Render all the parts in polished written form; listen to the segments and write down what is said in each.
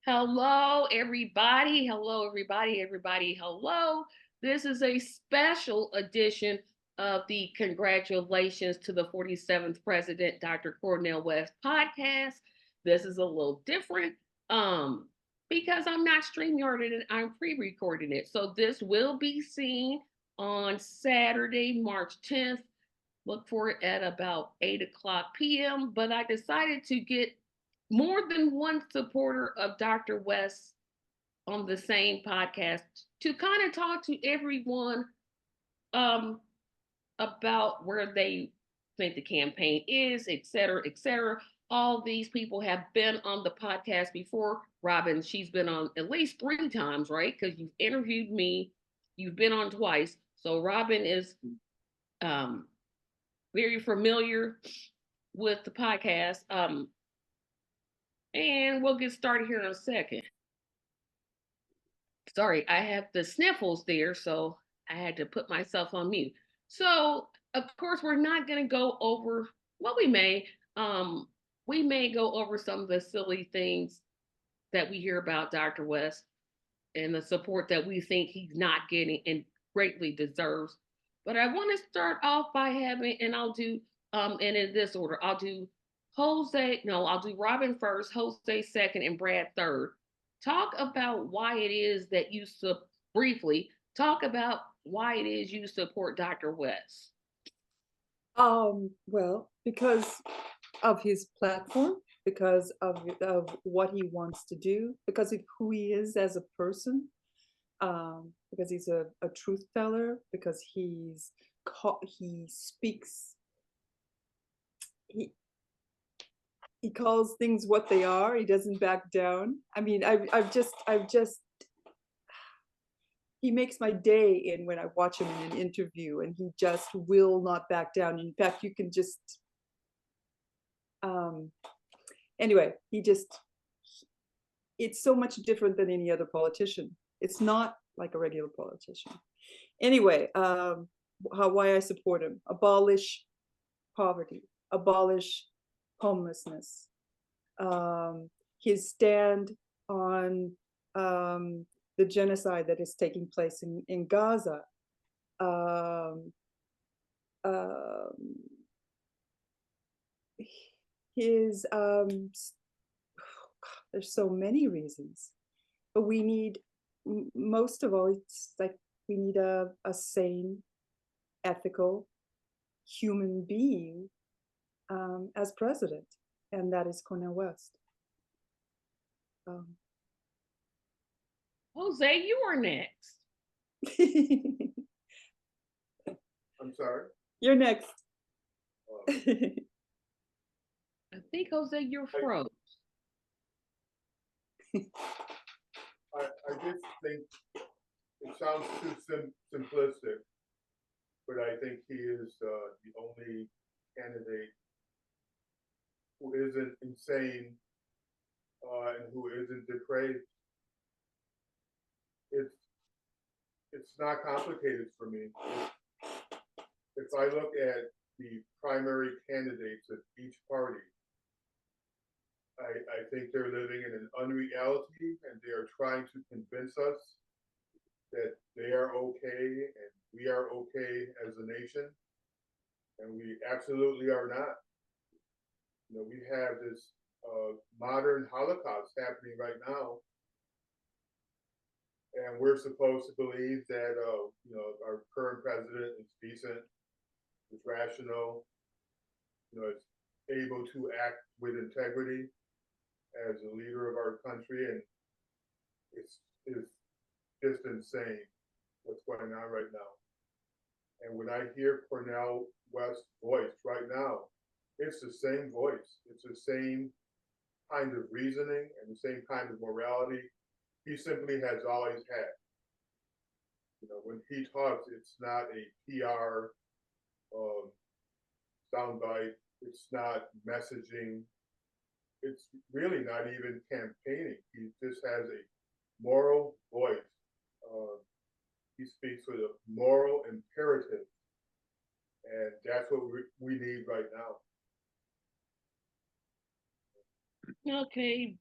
Hello, everybody. Hello, everybody. Everybody, hello. This is a special edition of the Congratulations to the 47th President, Dr. Cornel West podcast. This is a little different because I'm not StreamYarding it, I'm pre recording it. So this will be seen on Saturday, March 10th. Look for it at about 8 o'clock p.m. But I decided to get more than one supporter of Dr. West on the same podcast to kind of talk to everyone um, about where they think the campaign is, et cetera, et cetera. All these people have been on the podcast before. Robin, she's been on at least 3 times, right? Because you've interviewed me, you've been on twice. So Robin is um, very familiar with the podcast. And we'll get started here in a second. Sorry, I have the sniffles there, so I had to put myself on mute. So, of course, we're not going to go over, well, we may go over some of the silly things that we hear about Dr. West and the support that we think he's not getting and greatly deserves. But I want to start off by having, and I'll do, and in this order, I'll do Robin first, Jose second, and Brad third. Talk about why it is that briefly talk about why it is you support Dr. West. Well, because of his platform, because of what he wants to do, because of who he is as a person, because he's a truth teller, because he speaks, he calls things what they are. He doesn't back down. I mean, I've just he makes my day in when I watch him in an interview, and he just will not back down. In fact, you can just anyway, it's so much different than any other politician. It's not like a regular politician. Anyway, why I support him: abolish poverty, abolish homelessness, his stand on the genocide that is taking place in Gaza, his there's so many reasons, but we need, most of all, it's like we need a sane, ethical human being as president, and that is Cornel West. Jose, you are next. I'm sorry? You're next. I think, Jose, you're froze. I just think it sounds too simplistic, but I think he is the only candidate who isn't insane and who isn't depraved. It's not complicated for me. If I look at the primary candidates of each party, I think they're living in an unreality, and they are trying to convince us that they are okay and we are okay as a nation, and we absolutely are not. You know, we have this modern Holocaust happening right now, and we're supposed to believe that our current president is decent, is rational, is able to act with integrity as a leader of our country, and it's just insane what's going on right now. And when I hear Cornel West's voice right now, it's the same voice. It's the same kind of reasoning and the same kind of morality he simply has always had. You know, when he talks, it's not a PR soundbite. It's not messaging. It's really not even campaigning. He just has a moral voice. He speaks with a moral imperative, and that's what we need right now. Okay.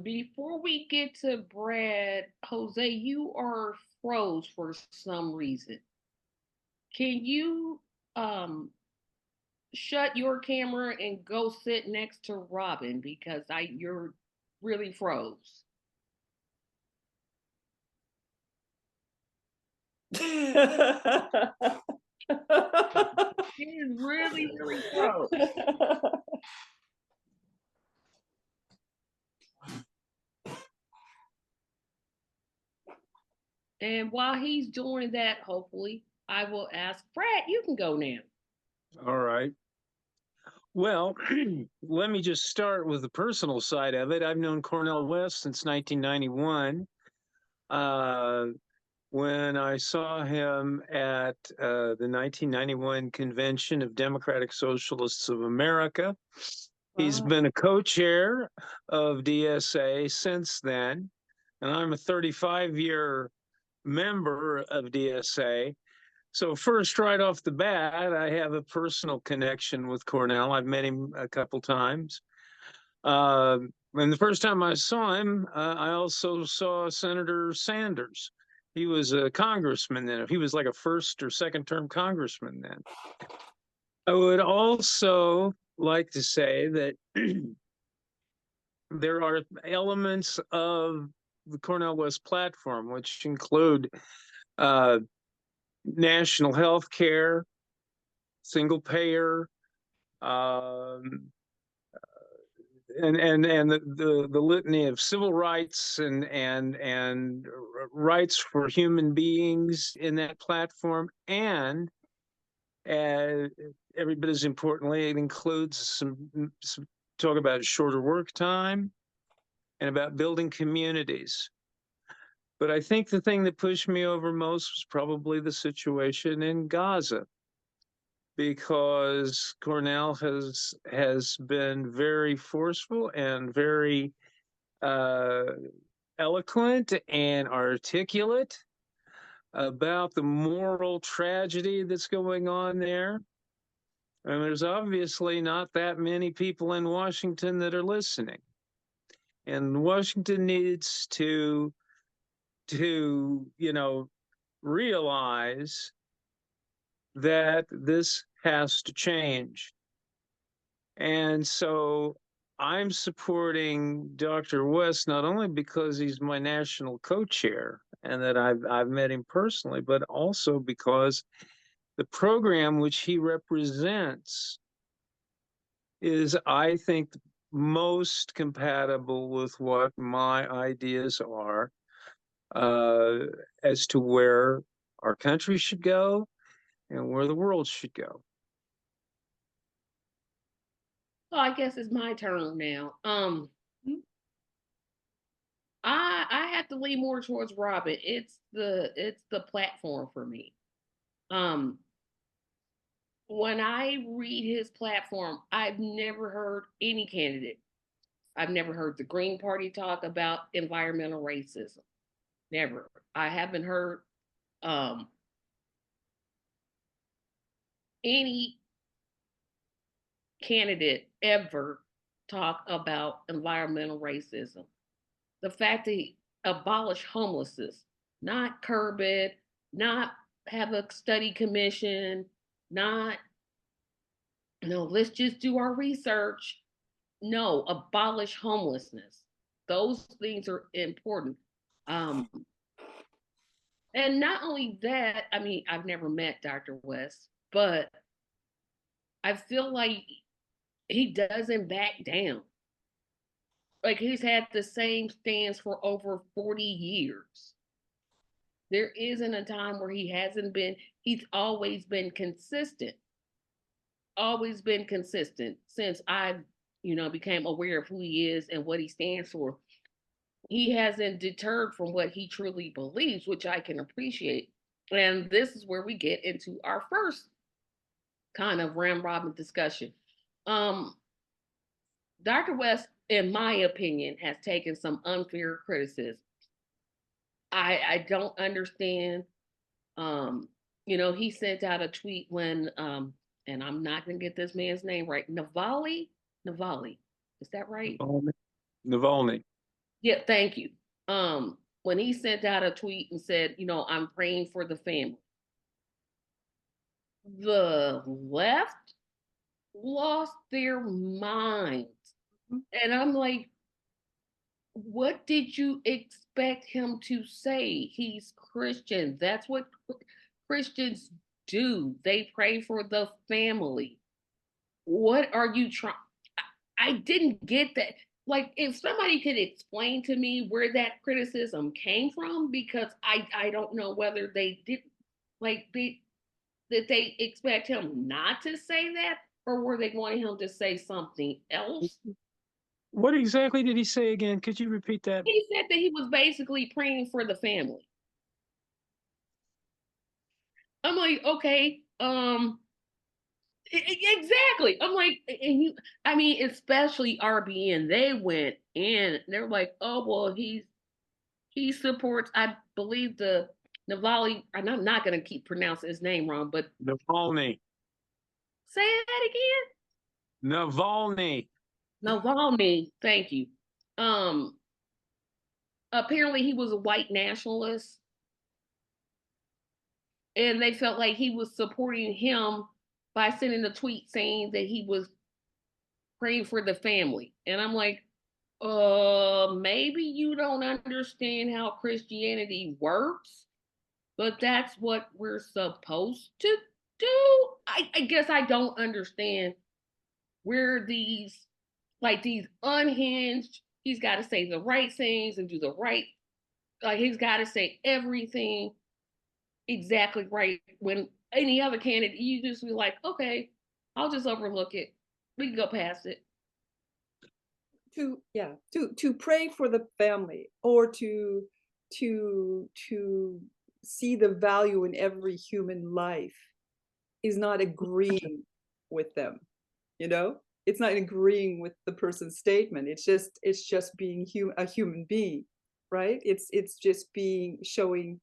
Before we get to Brad, Jose, you are froze for some reason. Can you um shut your camera and go sit next to Robin because you're really froze. It is really, really froze. And while he's doing that, hopefully, I will ask Brad, you can go now. All right. Well, let me just start with the personal side of it. I've known Cornel West since 1991. When I saw him at the 1991 convention of Democratic Socialists of America, he's Wow. been a co-chair of DSA since then, and I'm a 35-year member of DSA. So first, right off the bat, I have a personal connection with Cornel. I've met him a couple times. And the first time I saw him, I also saw Senator Sanders. He was a congressman then. He was like a first or second term congressman then. I would also like to say that there are elements of the Cornel West platform, which include uh, national health care, single payer, um, and the litany of civil rights and rights for human beings in that platform, and uh, every bit as importantly, it includes some talk about shorter work time and about building communities. But I think the thing that pushed me over most was probably the situation in Gaza, because Cornell has been very forceful and very uh, eloquent and articulate about the moral tragedy that's going on there. And there's obviously not that many people in Washington that are listening. And Washington needs to realize that this has to change. And so I'm supporting Dr. West not only because he's my national co-chair and that I've met him personally, but also because the program which he represents is, I think, most compatible with what my ideas are uh, as to where our country should go and where the world should go. Well, I guess it's my turn now. I have to lean more towards Robin. It's the platform for me. Um, when I read his platform, I've never heard any candidate. I've never heard the Green Party talk about environmental racism. Never. I haven't heard um, any candidate ever talk about environmental racism. The fact that he abolish homelessness, not curb it, not have a study commission, not, let's just do our research. No, abolish homelessness. Those things are important. Um, and not only that, I mean, I've never met Dr. West, but I feel like he doesn't back down. Like he's had the same stance for over 40 years. There isn't a time where he hasn't been, he's always been consistent. Always been consistent since I, became aware of who he is and what he stands for. He hasn't deterred from what he truly believes, which I can appreciate. And this is where we get into our first kind of round robin discussion. Um, Dr. West, in my opinion, has taken some unfair criticism. I don't understand. Um, he sent out a tweet when and I'm not gonna get this man's name right. Navalny, is that right? Navalny. Yeah, thank you. When he sent out a tweet and said, I'm praying for the family, the left lost their minds. Mhm. And I'm like, what did you expect him to say? He's Christian. That's what Christians do. They pray for the family. What are you trying? I didn't get that. Like, if somebody could explain to me where that criticism came from, because I don't know whether they did, like, did they expect him not to say that, or were they wanting him to say something else? What exactly did he say again? Could you repeat that? He said that he was basically praying for the family. I'm like, okay, exactly. I'm like, and I mean, especially RBN, they went in. They're like, oh well, he supports, I believe, the Navalny, and I'm not gonna keep pronouncing his name wrong, but Navalny. say that again. Navalny. Navalny, thank you. Um, Apparently he was a white nationalist, and they felt like he was supporting him by sending a tweet saying that he was praying for the family. And I'm like, maybe you don't understand how Christianity works, but that's what we're supposed to do. I guess I don't understand where these unhinged, he's got to say the right things and do the right, like, he's got to say everything exactly right, when any other candidate, you just be like, okay, I'll just overlook it. We can go past it. To pray for the family, or to see the value in every human life, is not agreeing with them. It's not agreeing with the person's statement. It's just being a human being, right? It's just showing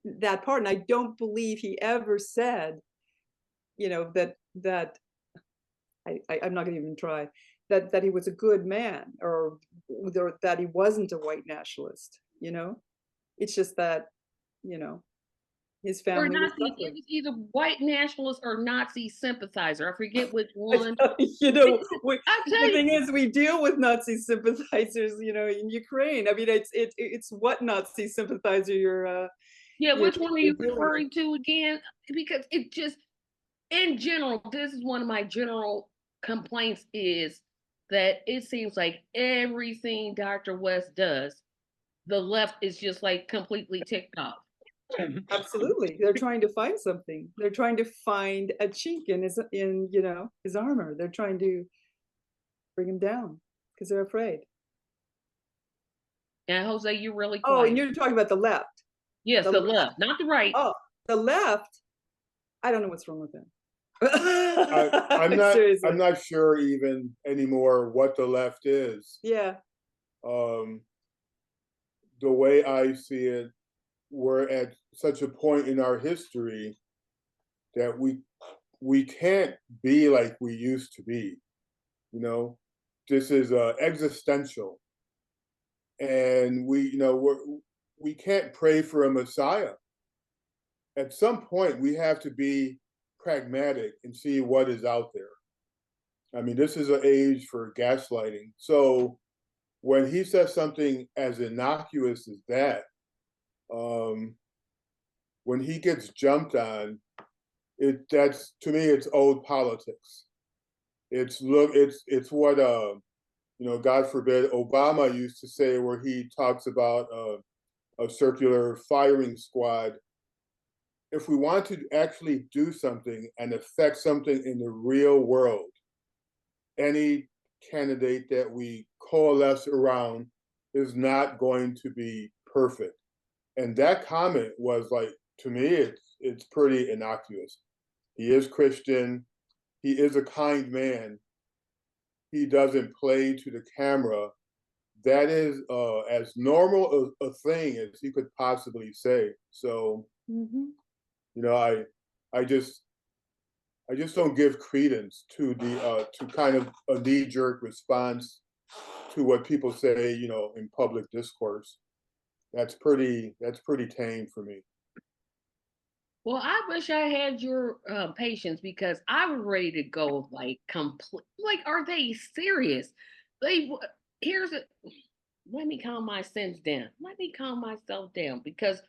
that part. And I don't believe he ever said, that I'm not going to even try, that he was a good man, or that he wasn't a white nationalist. It's just that, his Or family was Nazi, it suffering. was either white nationalist or Nazi sympathizer. I forget which one. You know, I the tell you, thing is, we deal with Nazi sympathizers, in Ukraine. I mean, it's what Nazi sympathizer yeah, you're which one are you dealing with. referring to again? Because it just, in general, this is one of my general complaints, is that it seems like everything Dr. West does, the left is just like completely ticked off. Absolutely, they're trying to find something. They're trying to find a chink in his armor. They're trying to bring him down because they're afraid. And Jose, you're really Oh, and quiet. you're talking about the left. Yes, The the left. left, not the right. Oh, the left. I don't know what's wrong with them. I'm not. Seriously. I'm not sure even anymore what the left is. Yeah. Um, the way I see it, we're at such a point in our history that we can't be like we used to be. This is existential, and we can't pray for a Messiah. At some point, we have to be pragmatic and see what is out there. I mean, this is an age for gaslighting. So when he says something as innocuous as that, when he gets jumped on, that's, to me, it's old politics. It's what God forbid, Obama used to say, where he talks about a circular firing squad. If we want to actually do something and affect something in the real world, any candidate that we coalesce around is not going to be perfect. And that comment was, like, to me, it's pretty innocuous. He is Christian. He is a kind man. He doesn't play to the camera. That is as normal a thing as he could possibly say. So, Mm-hmm. I just, I just don't give credence to to kind of a knee-jerk response to what people say, in public discourse. That's pretty tame for me. Well, I wish I had your patience because I was ready to go like complete. Like, are they serious? They here's a. Let me calm my sense down. Let me calm myself down because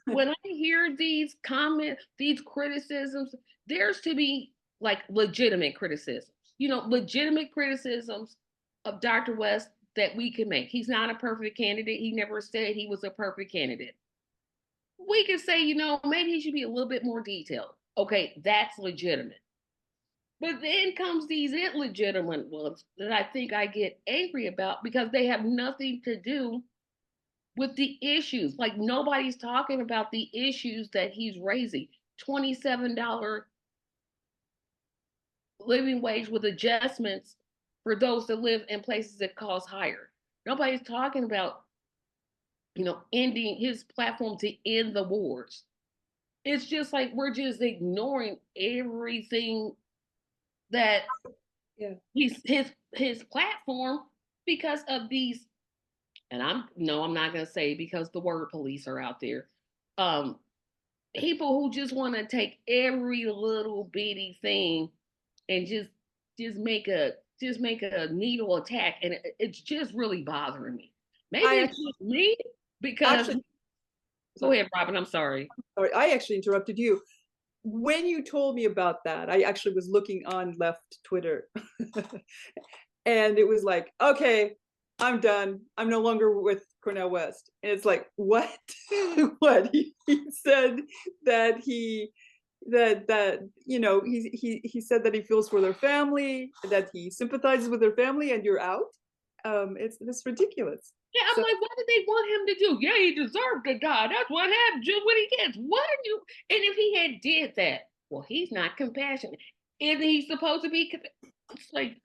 when I hear these comments, these criticisms, there's to be like legitimate criticisms. Legitimate criticisms of Dr. West that we can make. He's not a perfect candidate. He never said he was a perfect candidate. We can say, maybe he should be a little bit more detailed. Okay, that's legitimate. But then comes these illegitimate ones that I think I get angry about because they have nothing to do with the issues. Like nobody's talking about the issues that he's raising. $27 living wage with adjustments for those that live in places that cost higher. Nobody's talking about, ending his platform to end the wars. It's just like we're just ignoring everything that Yeah. his platform because of these, and I'm not gonna say because the word police are out there. People who just want to take every little bitty thing and just make a needle attack, and it's just really bothering me. Maybe I it's actually, just me because actually, go sorry, ahead, Robin. I'm sorry. sorry, I actually interrupted you. When you told me about that, I actually was looking on left Twitter and it was like, okay, I'm done. I'm no longer with Cornel West. And it's like, what? What? He said that he said that he feels for their family, that he sympathizes with their family, and you're out. It's ridiculous. Yeah, I'm So like, what did they want him to do? Yeah, he deserved to die. That's what happened. Just what he gets. What are you? And if he had did that, well, he's not compassionate. Isn't he supposed to be? It's like,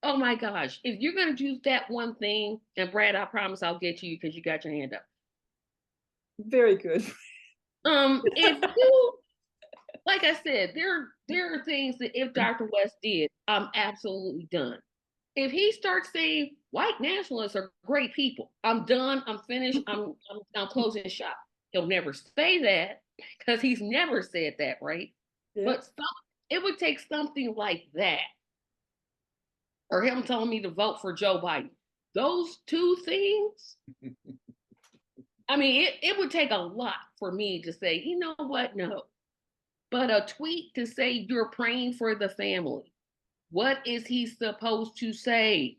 oh my gosh, if you're gonna choose that one thing, and Brad, I promise I'll get to you because you got your hand up. very good. If you, like I said, there are things that if Dr. West did, I'm absolutely done. If he starts saying white nationalists are great people, I'm done. I'm finished. I'm closing shop. He'll never say that because he's never said that, right? Yeah. But it would take something like that, or him telling me to vote for Joe Biden. Those two things. I mean, it would take a lot for me to say, you know what? No. But a tweet to say you're praying for the family. What is he supposed to say?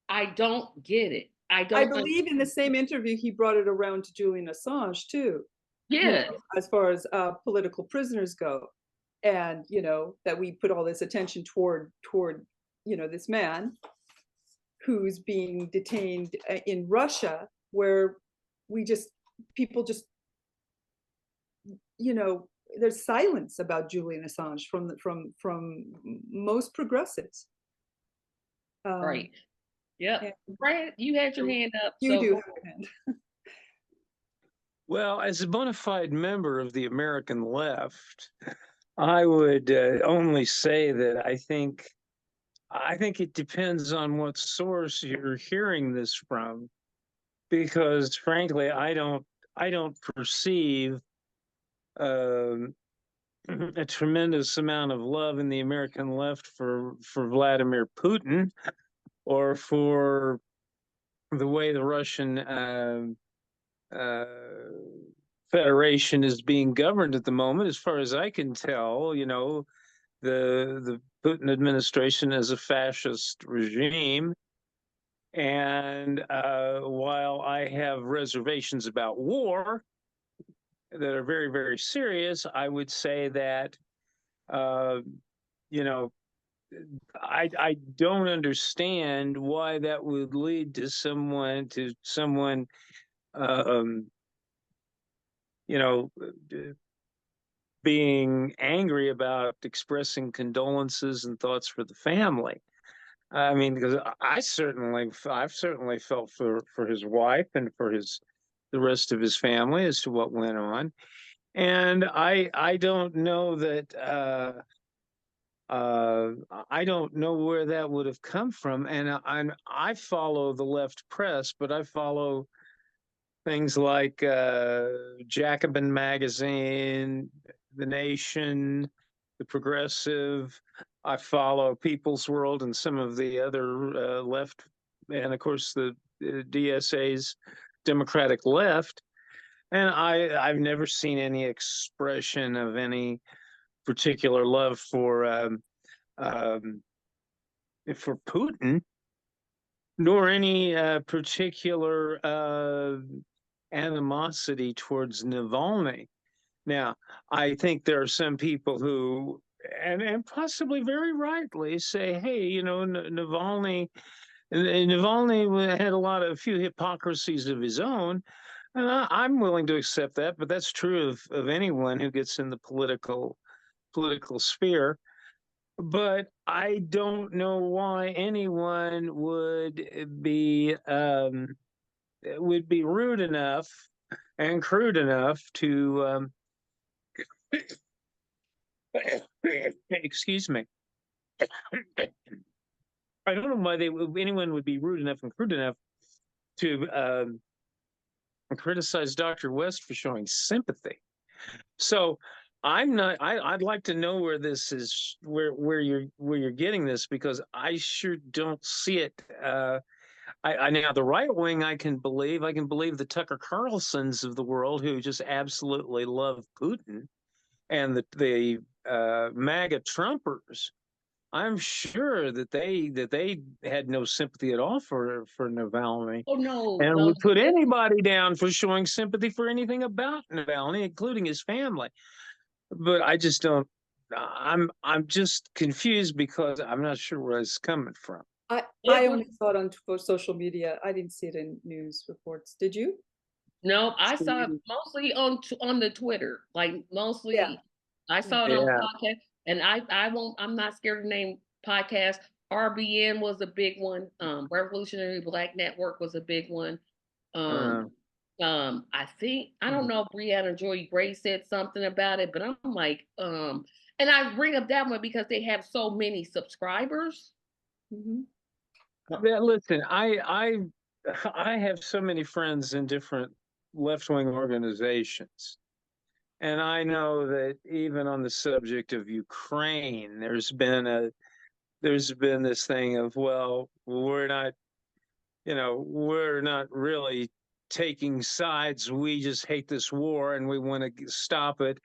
I don't get it. I I don't believe in the same interview he brought it around to Julian Assange too, Yeah, as far as political prisoners go, and that we put all this attention toward this man who's being detained in Russia, where we just people just there's silence about Julian Assange from most progressives. right. Yep. And Brad, you had your hand up. you So do have a hand. Well, as a bona fide member of the American left, I would only say that I think it depends on what source you're hearing this from, because frankly, I don't perceive um, a tremendous amount of love in the American left for Vladimir Putin or for the way the Russian uh, Federation is being governed at the moment. As far as I can tell, the Putin administration is a fascist regime. And while I have reservations about war that are very, very serious, I would say that, uh, you know, I don't understand why that would lead to someone um, you know being angry about expressing condolences and thoughts for the family. I mean, because I've certainly felt for his wife and for the rest of his family as to what went on, and I don't know that I don't know where that would have come from, and I follow the left press, but I follow things like Jacobin Magazine, The Nation, The Progressive. I follow People's World and some of the other left, and of course the DSA's Democratic Left. And I've never seen any expression of any particular love um, for Putin, nor any particular animosity towards Navalny. Now, I think there are some people who, and possibly very rightly, say, "Hey, you know, Navalny had a few hypocrisies of his own." And I'm willing to accept that, but that's true of anyone who gets in the political sphere. But I don't know why anyone would be rude enough and crude enough to excuse me. I don't know why anyone would be rude enough and crude enough to criticize Dr. West for showing sympathy. So I'm not. I'd like to know where this is, where you're getting this, because I sure don't see it. I now the right wing I can believe. I can believe the Tucker Carlsons of the world who just absolutely love Putin, and the MAGA Trumpers. I'm sure that they had no sympathy at all for Navalny, Oh no, and no. would put anybody down for showing sympathy for anything about Navalny, including his family. But I just don't. I'm just confused because I'm not sure where it's coming from. I It was only saw it on social media. I didn't see it in news reports. Did you? no. I saw it mostly on the Twitter. Like Yeah. mostly, I saw it on Yeah. podcast, and I won't. I'm not scared to name podcast. RBN was a big one. Revolutionary Black Network was a big one. Um, Uh, I think I don't know if Brianna Joy Gray said something about it, but I'm like, and I bring up that one because they have so many subscribers. Mhm. listen, I have so many friends in different left wing organizations. And I know that even on the subject of Ukraine, there's been this thing of, well, we're not really taking sides. We just hate this war and we want to stop it,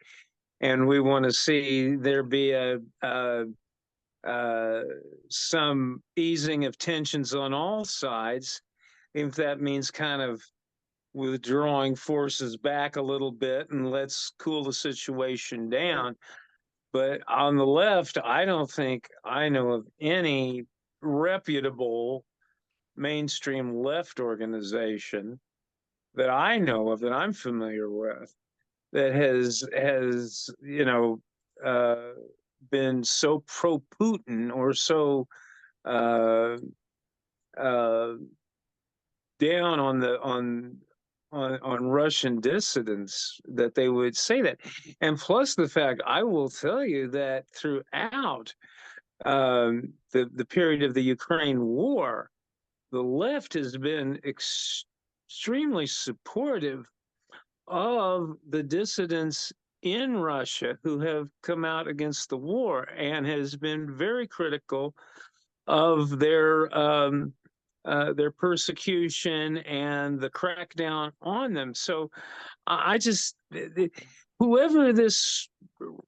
and we want to see there be uh, some easing of tensions on all sides, if that means kind of withdrawing forces back a little bit and let's cool the situation down. But on the left, I don't think I know of any reputable mainstream left organization that I know of, that I'm familiar with, that has been so pro Putin or so uh, uh, down on Russian dissidents that they would say that. And plus the fact, I will tell you that throughout the period of the Ukraine war, the left has been extremely supportive of the dissidents in Russia who have come out against the war, and has been very critical of their persecution and the crackdown on them. So I just, whoever this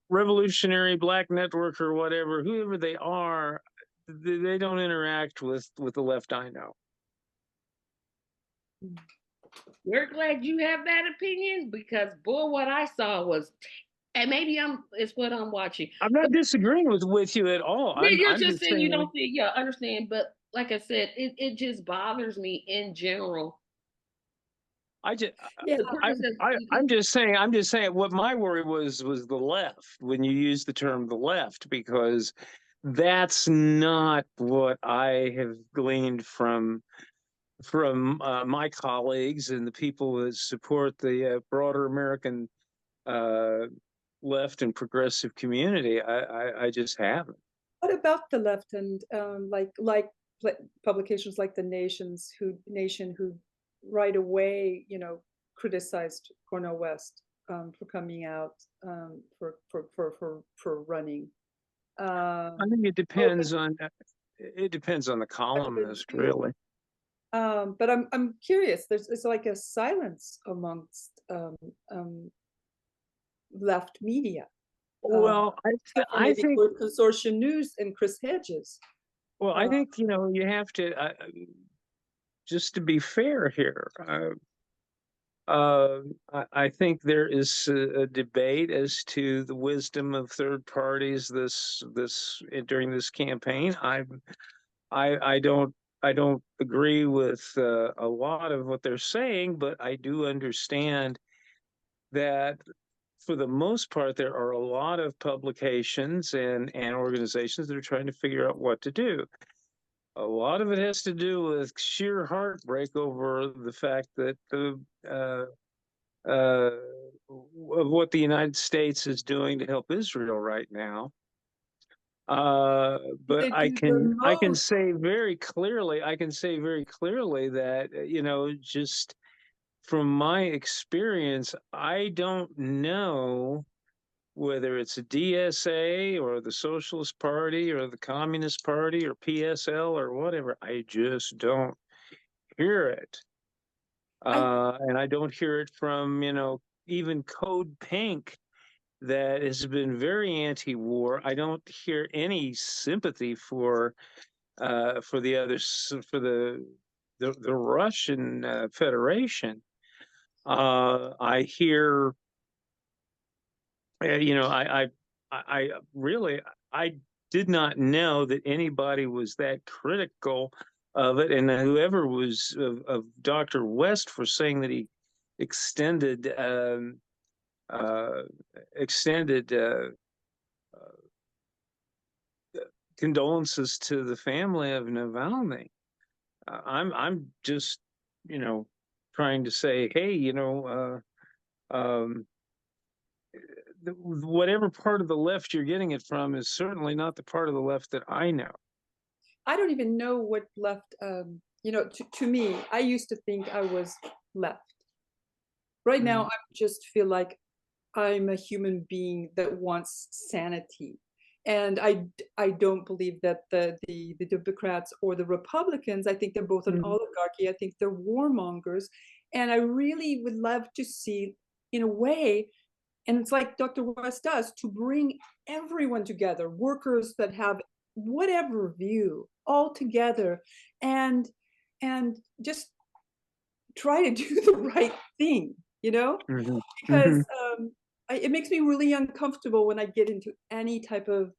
revolutionary black network or whatever, whoever they are, they don't interact with the left I know. We're glad you have that opinion because boy, what I saw was, and maybe it's what I'm watching. I'm not disagreeing with you at all. Yeah, you're I'm just just saying you saying don't see, yeah, understand. But like I said, it just bothers me in general. I just Yeah. The criticism. I'm just saying what my worry was the left when you use the term the left, because that's not what I have gleaned from my colleagues and the people that support the broader American uh, left and progressive community. I just haven't. what about the left and publications like the Nation who right away, criticized Cornel West for coming out for running. I think it depends on the columnist, really. But I'm curious. It's like a silence amongst left media. Well, I Maybe think. Consortium News and Chris Hedges. Well, I think you have to just to be fair here. I think there is a debate as to the wisdom of third parties during this campaign. I don't agree with a lot of what they're saying, but I do understand that for the most part there are a lot of publications and organizations that are trying to figure out what to do. A lot of it has to do with sheer heartbreak over the fact that of what the United States is doing to help Israel right now. But I can say very clearly that, just from my experience, I don't know whether it's a DSA or the Socialist Party or the Communist Party or PSL or whatever. I just don't hear it. And I don't hear it from, even Code Pink, that has been very anti-war. I don't hear any sympathy for the others, for the Russian Federation. I hear, I really, I did not know that anybody was that critical of it, and whoever was of Dr. West for saying that he extended extended condolences to the family of Navalny. I'm just, trying to say, hey, whatever part of the left you're getting it from is certainly not the part of the left that I know. I don't even know what left. To me, I used to think I was left. Right now, I just feel like I'm a human being that wants sanity. And I don't believe that the Democrats or the Republicans, I think they're both an oligarchy. I think they're warmongers. And I really would love to see, in a way, and it's like Dr. West does, to bring everyone together, workers that have whatever view, all together, and just try to do the right thing, because it makes me really uncomfortable when I get into any type of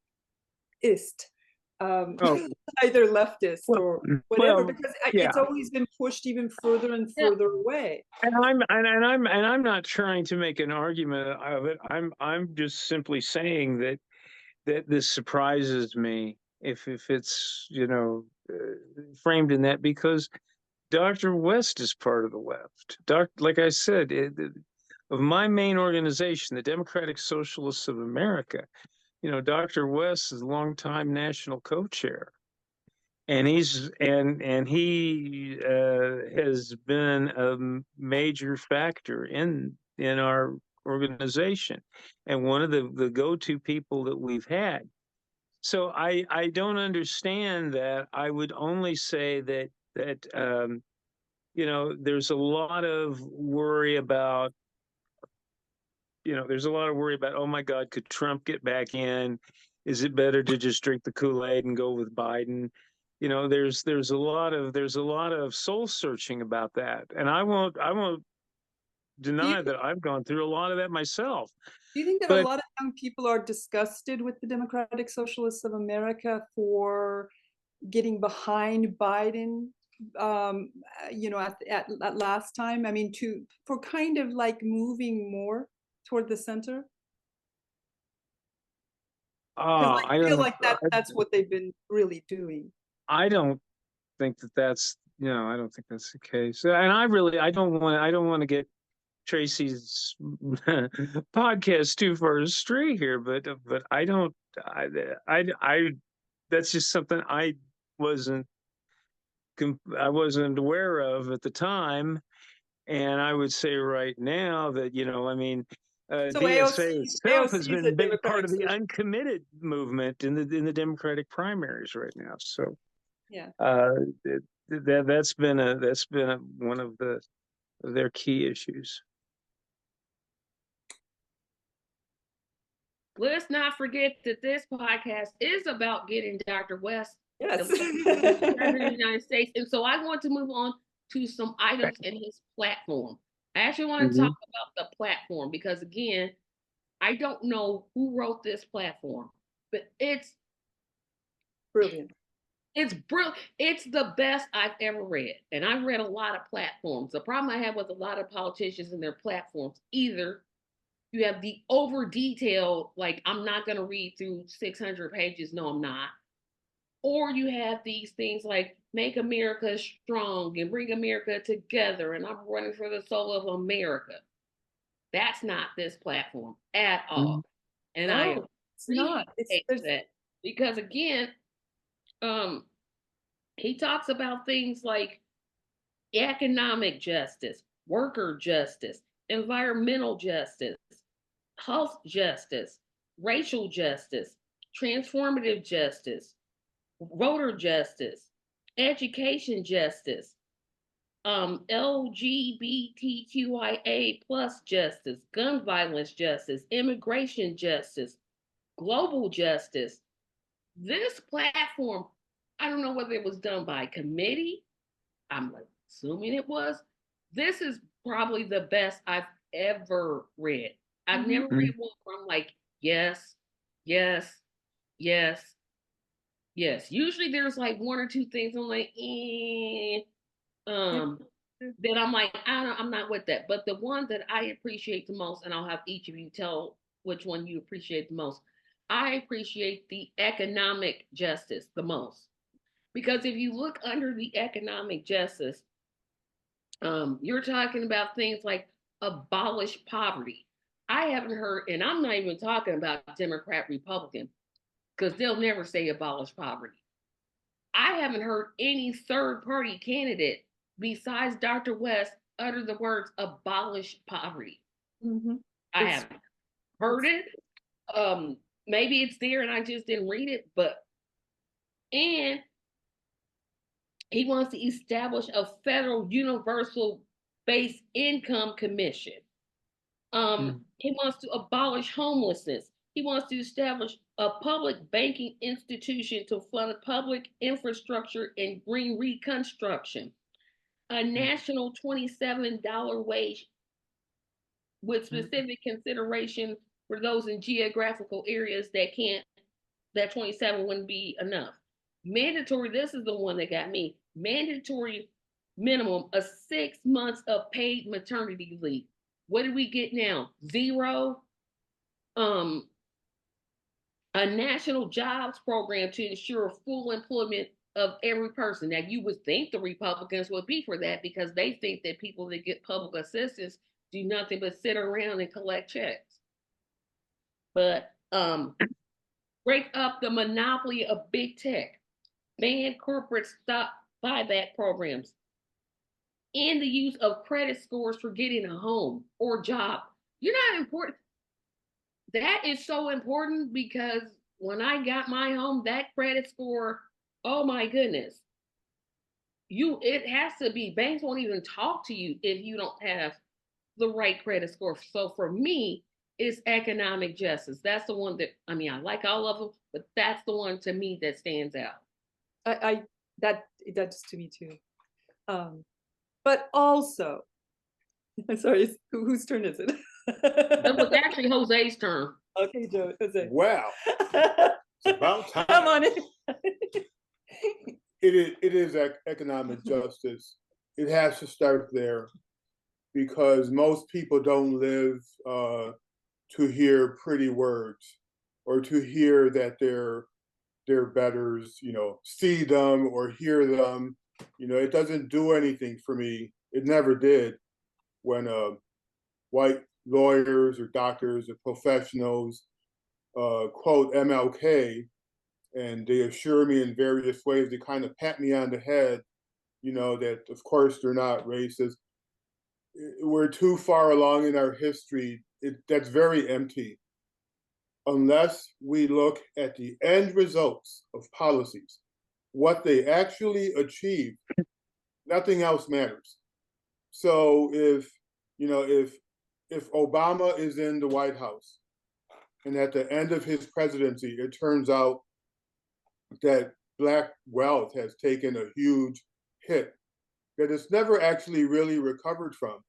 either leftist or whatever, because it's always been pushed even further and further away. And I'm not trying to make an argument of it. I'm just simply saying that this surprises me if it's framed in that, because Dr. West is part of the left. Like I said, of my main organization, the Democratic Socialists of America, Dr. West is a longtime national co-chair, and he has been a major factor in our organization, and one of the go-to people that we've had. So I don't understand that. I would only say that there's a lot of worry about, oh my God, could Trump get back in? Is it better to just drink the Kool-Aid and go with Biden? There's a lot of soul searching about that, and I won't deny that I've gone through a lot of that myself. Do you think that a lot of young people are disgusted with the Democratic Socialists of America for getting behind Biden, at last time? I mean, for kind of like moving more toward the center? I feel like that's what they've been really doing. I don't think that's I don't think that's the case, and I don't want to get Tracy's podcast too far astray here, but I don't. that's just something wasn't I wasn't aware of at the time. And I would say right now that, I mean, So DSA itself has AOC is been a a big part Democratic of the social. uncommitted movement in the Democratic primaries right now. So Yeah. that's been one of their key issues. Let's not forget that this podcast is about getting Dr. West Yes. elected President of the United States. And so I want to move on to some items in his platform. I actually want to talk about the platform because, again, I don't know who wrote this platform, but it's Brilliant. it's brilliant. It's the best I've ever read. And I've read a lot of platforms. The problem I have with a lot of politicians and their platforms, either you have the over detailed, like, I'm not going to read through 600 pages. No, I'm not. Or you have these things like make America strong and bring America together. And I'm running for the soul of America. That's not this platform at all. And I No, it's not. appreciate that because, again, he talks about things like economic justice, worker justice, environmental justice, health justice, racial justice, transformative justice, voter justice, education justice, LGBTQIA plus justice, gun violence justice, immigration justice, global justice. This platform, I don't know whether it was done by committee. I'm assuming it was. This is probably the best I've ever read. I've never read one where I'm like, yes, yes, yes, yes. Usually there's like one or two things I'm like, then I'm like, I'm not with that. But the one that I appreciate the most, and I'll have each of you tell which one you appreciate the most. I appreciate the economic justice the most. Because if you look under the economic justice, you're talking about things like abolish poverty. I haven't heard, and I'm not even talking about Democrat, Republican, because they'll never say abolish poverty. I haven't heard any third party candidate besides Dr. West utter the words abolish poverty. I haven't heard it. Maybe it's there and I just didn't read it, and he wants to establish a federal universal base income commission. He wants to abolish homelessness. He wants to establish a public banking institution to fund public infrastructure and green reconstruction. A national $27 wage with specific consideration for those in geographical areas that 27 wouldn't be enough. Mandatory, this is the one that got me. Mandatory minimum of 6 months of paid maternity leave. What do we get now? 0. A national jobs program to ensure full employment of every person. Now, you would think the Republicans would be for that because they think that people that get public assistance do nothing but sit around and collect checks. But break up the monopoly of big tech, ban corporate stock buyback programs, and the use of credit scores for getting a home or job. You're not important. That is so important because when I got my home, that credit score, oh my goodness. It has to be, banks won't even talk to you if you don't have the right credit score. So for me, it's economic justice. That's the one that, I mean, I like all of them, but that's the one to me that stands out. That's to me too. But also, sorry, whose turn is it? It was actually Jose's turn. Okay, Jose. Wow, it's about time. Come on in. It is economic justice. It has to start there because most people don't live to hear pretty words or to hear that their betters, see them or hear them. It doesn't do anything for me. It never did when white lawyers or doctors or professionals quote MLK and they assure me in various ways, they kind of pat me on the head, that of course they're not racist. We're too far along in our history. That's very empty. Unless we look at the end results of policies, what they actually achieve, nothing else matters. So if Obama is in the White House and at the end of his presidency, it turns out that Black wealth has taken a huge hit that it's never actually really recovered from.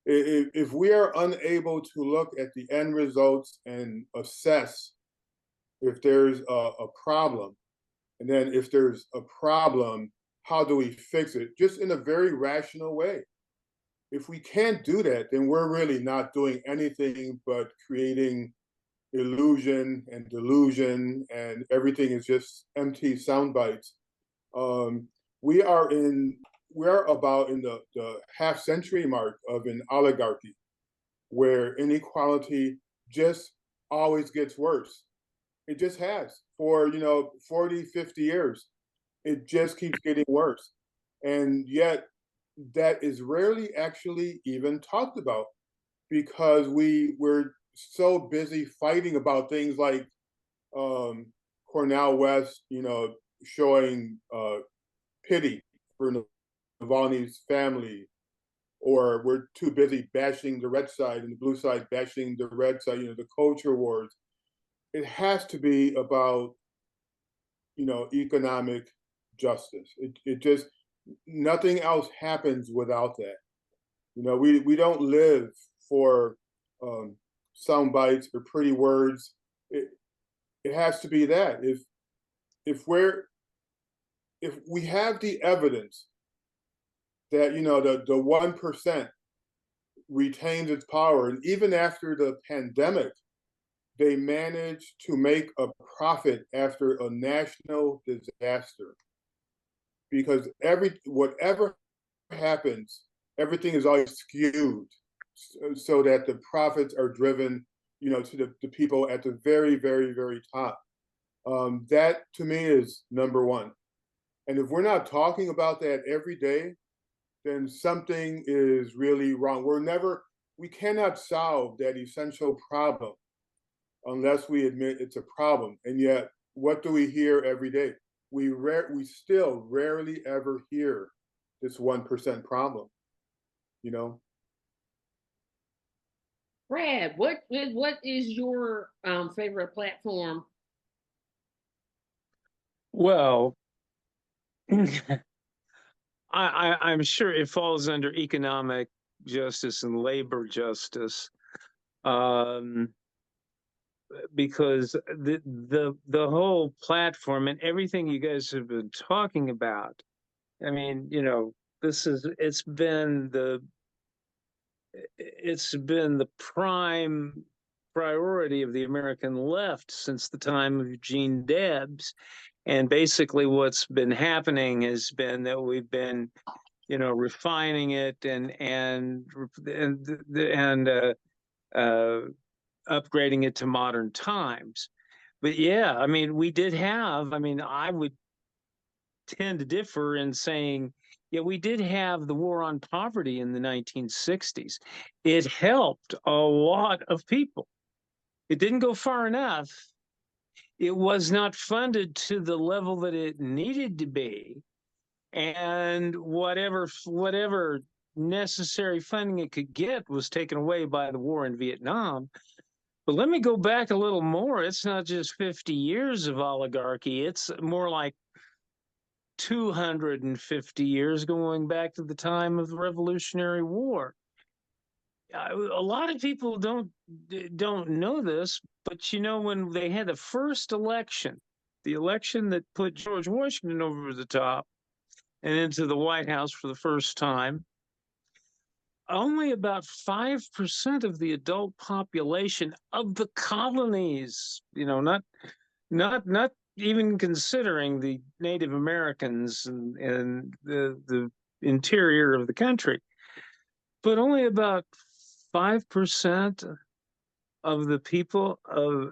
If we are unable to look at the end results and assess if there's a problem, and then if there's a problem, how do we fix it? Just in a very rational way. If we can't do that, then we're really not doing anything but creating illusion and delusion, and everything is just empty sound bites. Um, we are about in the half century mark of an oligarchy where inequality just always gets worse. It just has for 40, 50 years. It just keeps getting worse. And yet that is rarely actually even talked about because we're so busy fighting about things like Cornel West, showing pity for Navalny's family, or we're too busy bashing the red side and the blue side bashing the red side, the culture wars. It has to be about, economic justice. It just, nothing else happens without that. We don't live for sound bites or pretty words. It has to be that. If we have the evidence that the 1% retains its power, and even after the pandemic, they managed to make a profit after a national disaster. Because whatever happens, everything is always skewed so that the profits are driven, to the people at the very, very, very top. That to me is number one. And if we're not talking about that every day, then something is really wrong. We cannot solve that essential problem unless we admit it's a problem. And yet, what do we hear every day? We still rarely ever hear this 1% problem, Brad, what is your favorite platform? Well, I'm sure it falls under economic justice and labor justice, because the whole platform and everything you guys have been talking about. I mean, it's been the prime priority of the American left since the time of Gene Debs. And basically what's been happening has been that we've been, refining it and upgrading it to modern times. But yeah, I mean, I would tend to differ in saying, yeah, we did have the war on poverty in the 1960s. It helped a lot of people. It didn't go far enough. It was not funded to the level that it needed to be. And whatever necessary funding it could get was taken away by the war in Vietnam. But let me go back a little more. It's not just 50 years of oligarchy. It's more like 250 years going back to the time of the Revolutionary War. A lot of people don't know this, but when they had the first election, the election that put George Washington over the top and into the White House for the first time, only about 5% of the adult population of the colonies, not even considering the Native Americans and the interior of the country, but only about 5% of the people of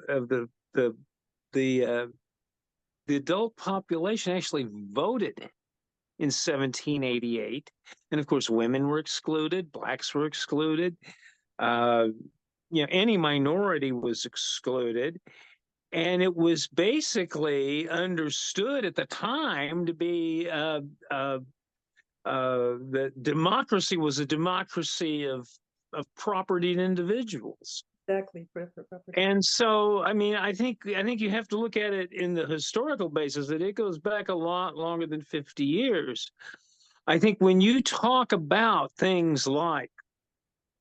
the the adult population actually voted in 1788. And of course, women were excluded, blacks were excluded, any minority was excluded. And it was basically understood at the time to be that democracy was a democracy of property individuals. Exactly. And so, I mean, I think you have to look at it in the historical basis that it goes back a lot longer than 50 years. I think when you talk about things like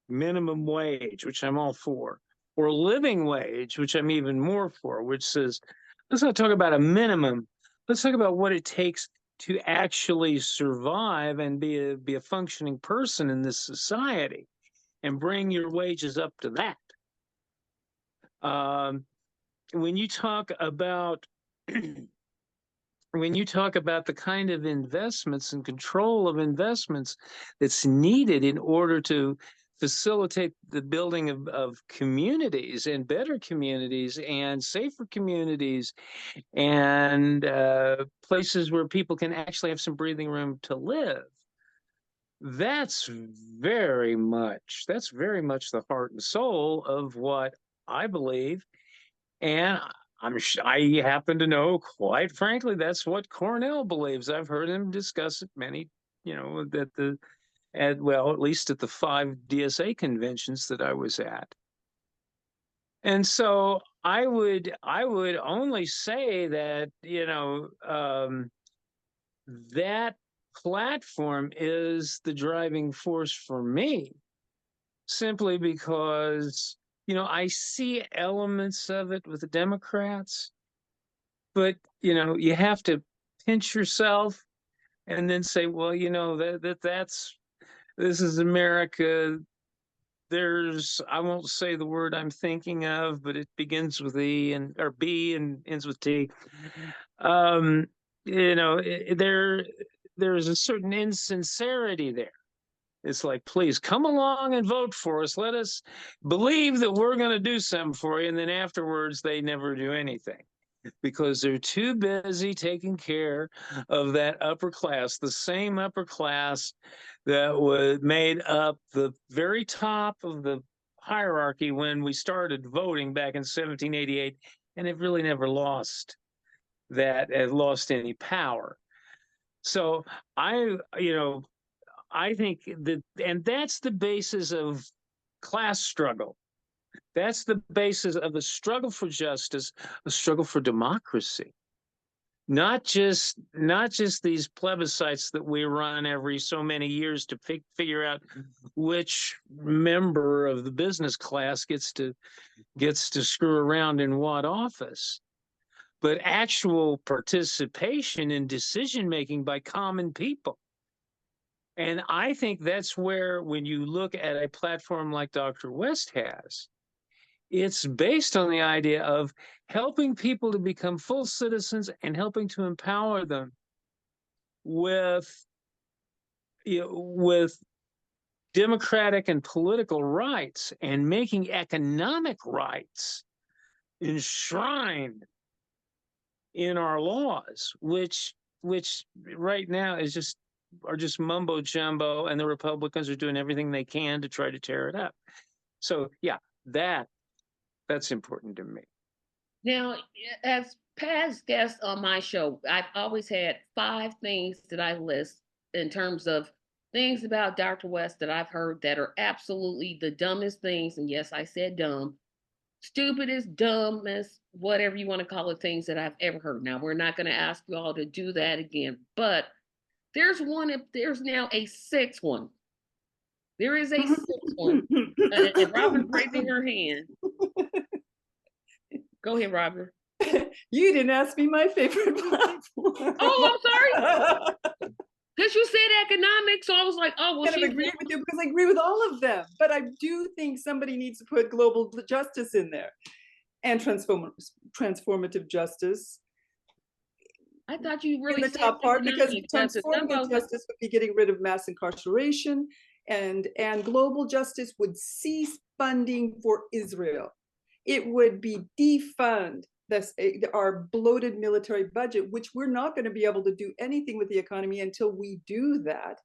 minimum wage, which I'm all for, or living wage, which I'm even more for, which says, let's not talk about a minimum. Let's talk about what it takes to actually survive and be a functioning person in this society, and bring your wages up to that. When you talk about when you talk about the kind of investments and control of investments that's needed in order to facilitate the building of communities and better communities and safer communities and places where people can actually have some breathing room to live, that's very much the heart and soul of what I believe. And I happen to know, quite frankly, that's what Cornel believes. I've heard him discuss it many, at least at the 5 DSA conventions that I was at. And so I would only say that, that platform is the driving force for me, simply because I see elements of it with the Democrats, but you have to pinch yourself and then say, well, this is America. I won't say the word I'm thinking of, but it begins with E or B and ends with T. There's a certain insincerity there. It's like, please come along and vote for us. Let us believe that we're going to do something for you. And then afterwards, they never do anything because they're too busy taking care of that upper class, the same upper class that was made up the very top of the hierarchy when we started voting back in 1788. And it really never lost any power. So I think that, and that's the basis of class struggle. That's the basis of the struggle for justice, a struggle for democracy. Not just these plebiscites that we run every so many years to figure out which member of the business class gets to screw around in what office, but actual participation in decision making by common people. And I think that's where, when you look at a platform like Dr. West has, it's based on the idea of helping people to become full citizens and helping to empower them with democratic and political rights, and making economic rights enshrined in our laws, which right now are just mumbo jumbo, and the Republicans are doing everything they can to try to tear it up. So yeah, that's important to me. Now, as past guests on my show, I've always had 5 things that I list in terms of things about Dr. West that I've heard that are absolutely the dumbest things. And yes, I said dumb, stupidest, dumbest, whatever you want to call it, things that I've ever heard. Now, we're not going to ask you all to do that again, but there's now a 6th one. There is a 6th one. And Robin's raising her hand. Go ahead, Robin. You didn't ask me my favorite platform. Oh, I'm sorry. Because you said economics, so I was like, oh, well, I agree with you because I agree with all of them. But I do think somebody needs to put global justice in there and transformative justice. I thought you really in the top part, because transformative justice would be getting rid of mass incarceration, and global justice would cease funding for Israel. It would be defund our bloated military budget, which we're not going to be able to do anything with the economy until we do that.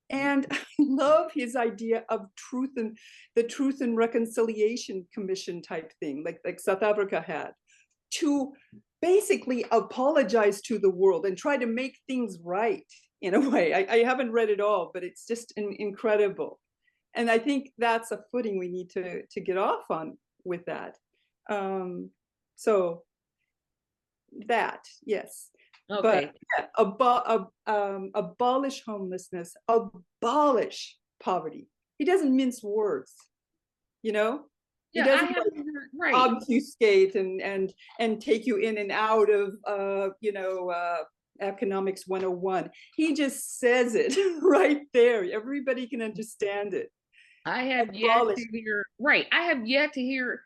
And I love his idea of the Truth and Reconciliation Commission type thing, like South Africa had, to basically apologize to the world and try to make things right in a way. I haven't read it all, but it's just incredible. And I think that's a footing we need to get off on with that. So that, yes. Okay. But abolish homelessness, abolish poverty. He doesn't mince words, you know? He Yeah, doesn't I haven't heard, right. obfuscate and take you in and out of economics 101. He just says it right there. Everybody can understand it. I have yet to hear, right. I have yet to hear,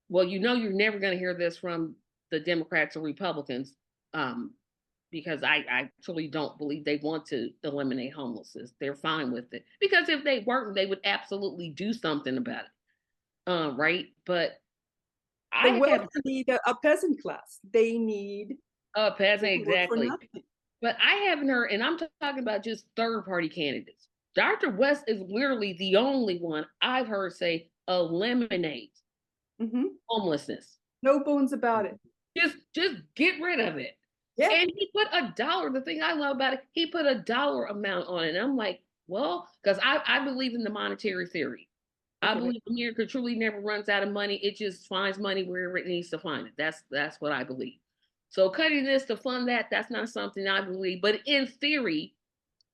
well, you know, you're never going to hear this from the Democrats or Republicans, because I truly don't believe they want to eliminate homelessness. They're fine with it. Because if they weren't, they would absolutely do something about it. Right? But the wealthy need a peasant class. They need a peasant, exactly. But I haven't heard, and I'm talking about just third-party candidates. Dr. West is literally the only one I've heard say eliminate homelessness. No bones about it. Just get rid of it. Yeah. And he put $1. The thing I love about it, he put $1 amount on it. And I'm like, well, because I believe in the monetary theory. I believe America truly never runs out of money. It just finds money wherever it needs to find it. That's what I believe. So cutting this to fund that, that's not something I believe. But in theory,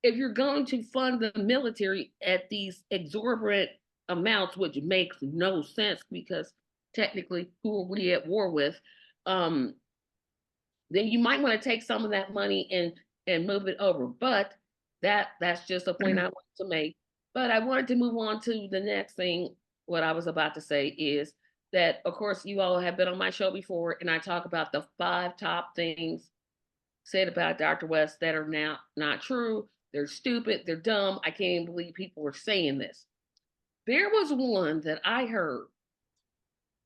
if you're going to fund the military at these exorbitant amounts, which makes no sense because technically, who are we at war with? Then you might want to take some of that money and move it over. But that's just a point I wanted to make. But I wanted to move on to the next thing. What I was about to say is that, of course, you all have been on my show before, and I talk about the 5 top things said about Dr. West that are now not true. They're stupid. They're dumb. I can't even believe people were saying this. There was one that I heard,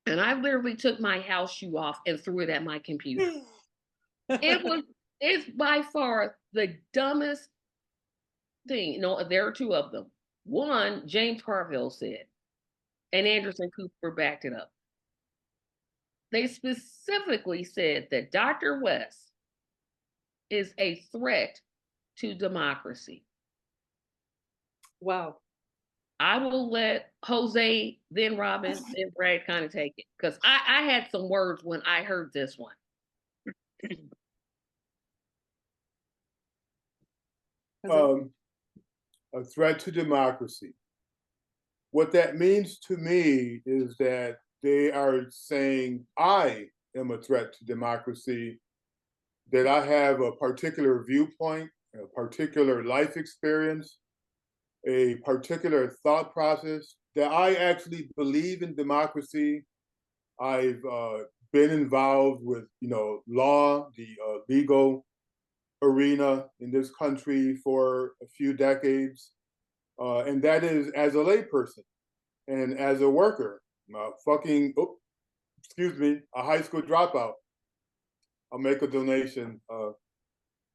and I literally took my house shoe off and threw it at my computer. It's by far the dumbest thing. You know, there are 2 of them. One, James Carville said, and Anderson Cooper backed it up. They specifically said that Dr. West is a threat to democracy. Wow. I will let Jose, then Robin, then Brad kind of take it. Because I had some words when I heard this one. A threat to democracy. What that means to me is that they are saying I am a threat to democracy, that I have a particular viewpoint, a particular life experience, a particular thought process, that I actually believe in democracy. I've been involved with, law, the legal arena in this country for a few decades. And that is as a layperson and as a worker, a high school dropout. I'll make a donation.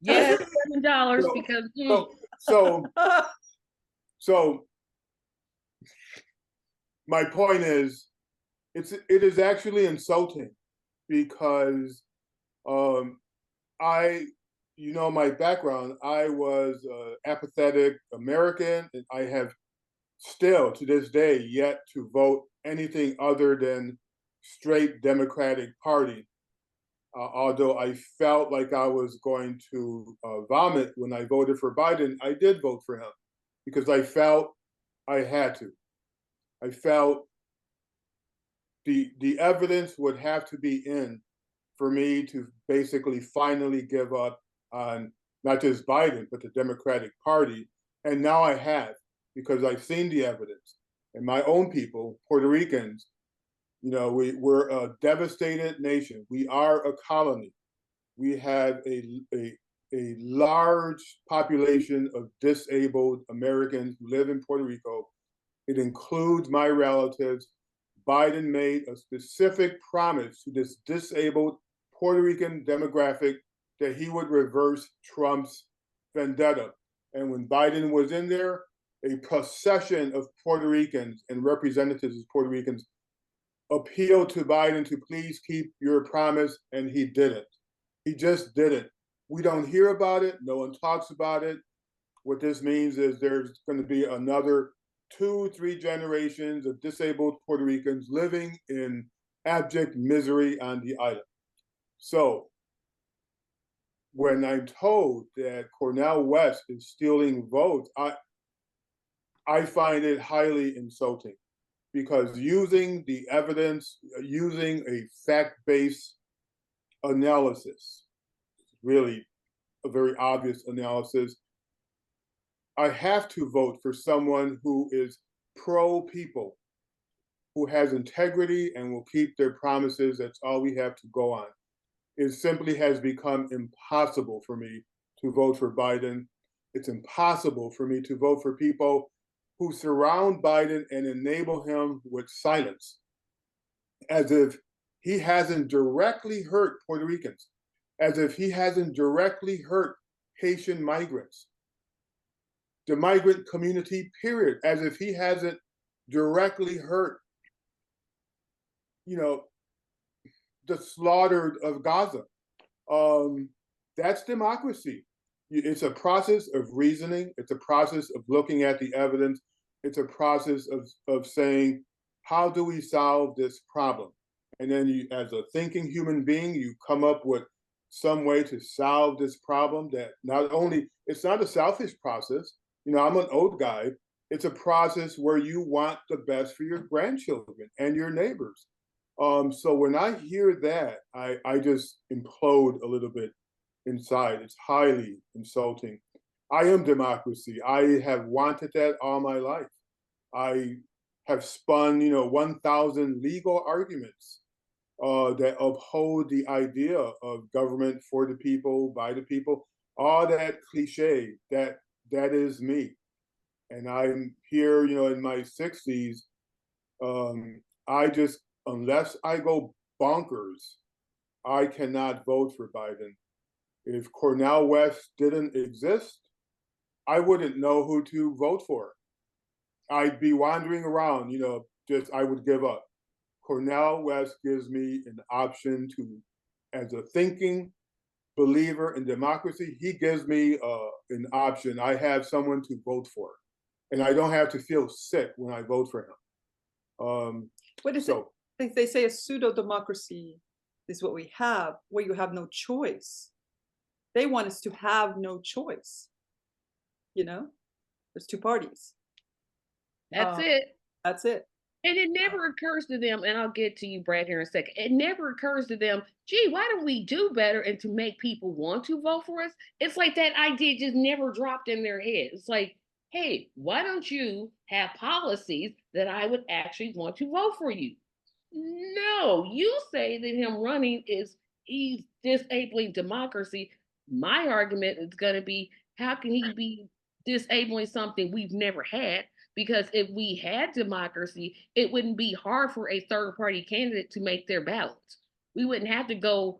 Yes, $7 because. So my point is, it is actually insulting because my background, I was apathetic American, and I have still to this day yet to vote anything other than straight Democratic Party. Although I felt like I was going to vomit when I voted for Biden, I did vote for him because I felt I had to. I felt the evidence would have to be in for me to basically finally give up on not just Biden, but the Democratic Party. And now I have, because I've seen the evidence. And my own people, Puerto Ricans, we're a devastated nation. We are a colony. We have a large population of disabled Americans who live in Puerto Rico. It includes my relatives, Biden made a specific promise to this disabled Puerto Rican demographic that he would reverse Trump's vendetta. And when Biden was in there, a procession of Puerto Ricans and representatives of Puerto Ricans appealed to Biden to please keep your promise, and he didn't. He just didn't. We don't hear about it. No one talks about it. What this means is there's going to be another 2-3 generations of disabled Puerto Ricans living in abject misery on the island. So when I'm told that Cornel West is stealing votes, I find it highly insulting, because using the evidence, using a fact-based analysis, really a very obvious analysis, I have to vote for someone who is pro-people, who has integrity and will keep their promises. That's all we have to go on. It simply has become impossible for me to vote for Biden. It's impossible for me to vote for people who surround Biden and enable him with silence, as if he hasn't directly hurt Puerto Ricans, as if he hasn't directly hurt Haitian migrants, the migrant community, period, as if he hasn't directly hurt, the slaughtered of Gaza. That's democracy. It's a process of reasoning. It's a process of looking at the evidence. It's a process of saying, how do we solve this problem? And then you, as a thinking human being, you come up with some way to solve this problem that not only, it's not a selfish process. I'm an old guy. It's a process where you want the best for your grandchildren and your neighbors. So when I hear that, I just implode a little bit inside. It's highly insulting. I am democracy. I have wanted that all my life. I have spun, 1,000 legal arguments that uphold the idea of government for the people, by the people. All that cliche, that is me. And I'm here, in my 60s. Unless I go bonkers, I cannot vote for Biden. If Cornel West didn't exist, I wouldn't know who to vote for. I'd be wandering around, I would give up. Cornel West gives me an option to, as a thinking believer in democracy, he gives me an option. I have someone to vote for, and I don't have to feel sick when I vote for him. What is it? They say a pseudo democracy is what we have, where you have no choice. They want us to have no choice. There's two parties. That's it. That's it. And it never occurs to them, and I'll get to you, Brad, here in a second. It never occurs to them, gee, why don't we do better and to make people want to vote for us? It's like that idea just never dropped in their head. It's like, hey, why don't you have policies that I would actually want to vote for you? No, you say that him running he's disabling democracy. My argument is going to be, how can he be disabling something we've never had? Because if we had democracy, it wouldn't be hard for a third party candidate to make their ballots. We wouldn't have to go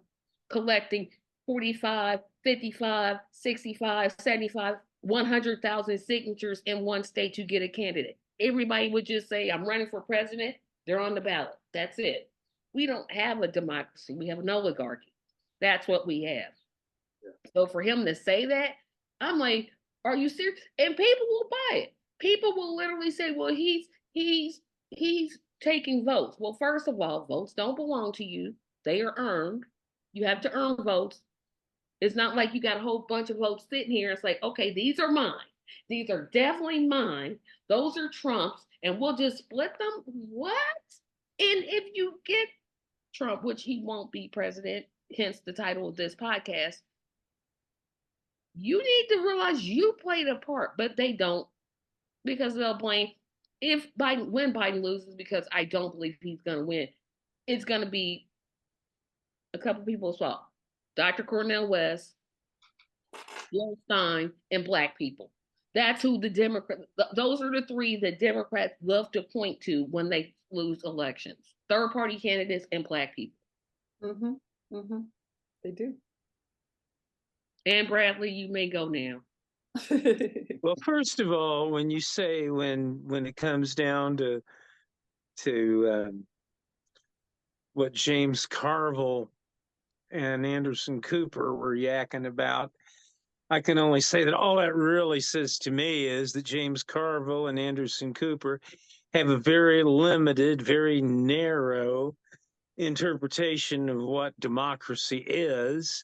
collecting 45, 55, 65, 75, 100,000 signatures in one state to get a candidate. Everybody would just say, I'm running for president. They're on the ballot. That's it. We don't have a democracy. We have an oligarchy. That's what we have. Yeah. So for him to say that, I'm like, are you serious? And people will buy it. People will literally say, well, he's taking votes. Well, first of all, votes don't belong to you. They are earned. You have to earn votes. It's not like you got a whole bunch of votes sitting here. It's like, okay, these are mine. These are definitely mine. Those are Trump's, and we'll just split them. What? And if you get Trump, which he won't be president, hence the title of this podcast, you need to realize you played a part, but they don't, because they'll blame when Biden loses, because I don't believe he's going to win. It's going to be a couple people's fault. Dr. Cornel West, Bill Stein, and Black people. That's who the Democrats, those are the three that Democrats love to point to when they lose elections: third party candidates and Black people. Mm-hmm. Mm-hmm. They do. And Bradley, you may go now. Well, first of all, when you say when it comes down to what James Carville and Anderson Cooper were yakking about, I can only say that all that really says to me is that James Carville and Anderson Cooper have a very limited, very narrow interpretation of what democracy is,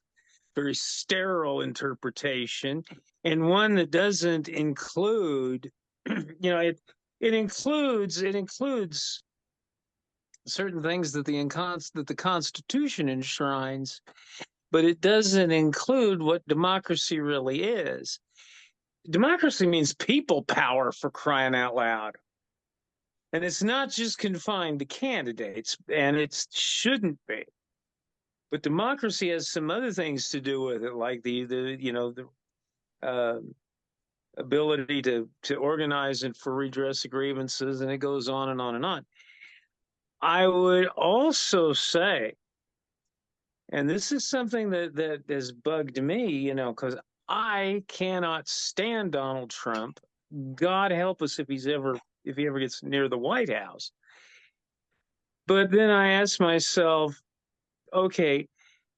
very sterile interpretation, and one that doesn't include, it includes certain things that the Constitution enshrines, but it doesn't include what democracy really is. Democracy means people power, for crying out loud. And it's not just confined to candidates, and it shouldn't be. But democracy has some other things to do with it, like the ability to organize and for redress of grievances, and it goes on and on and on. I would also say, and this is something that has bugged me, because I cannot stand Donald Trump. God help us if he ever gets near the White House. But then I ask myself, okay,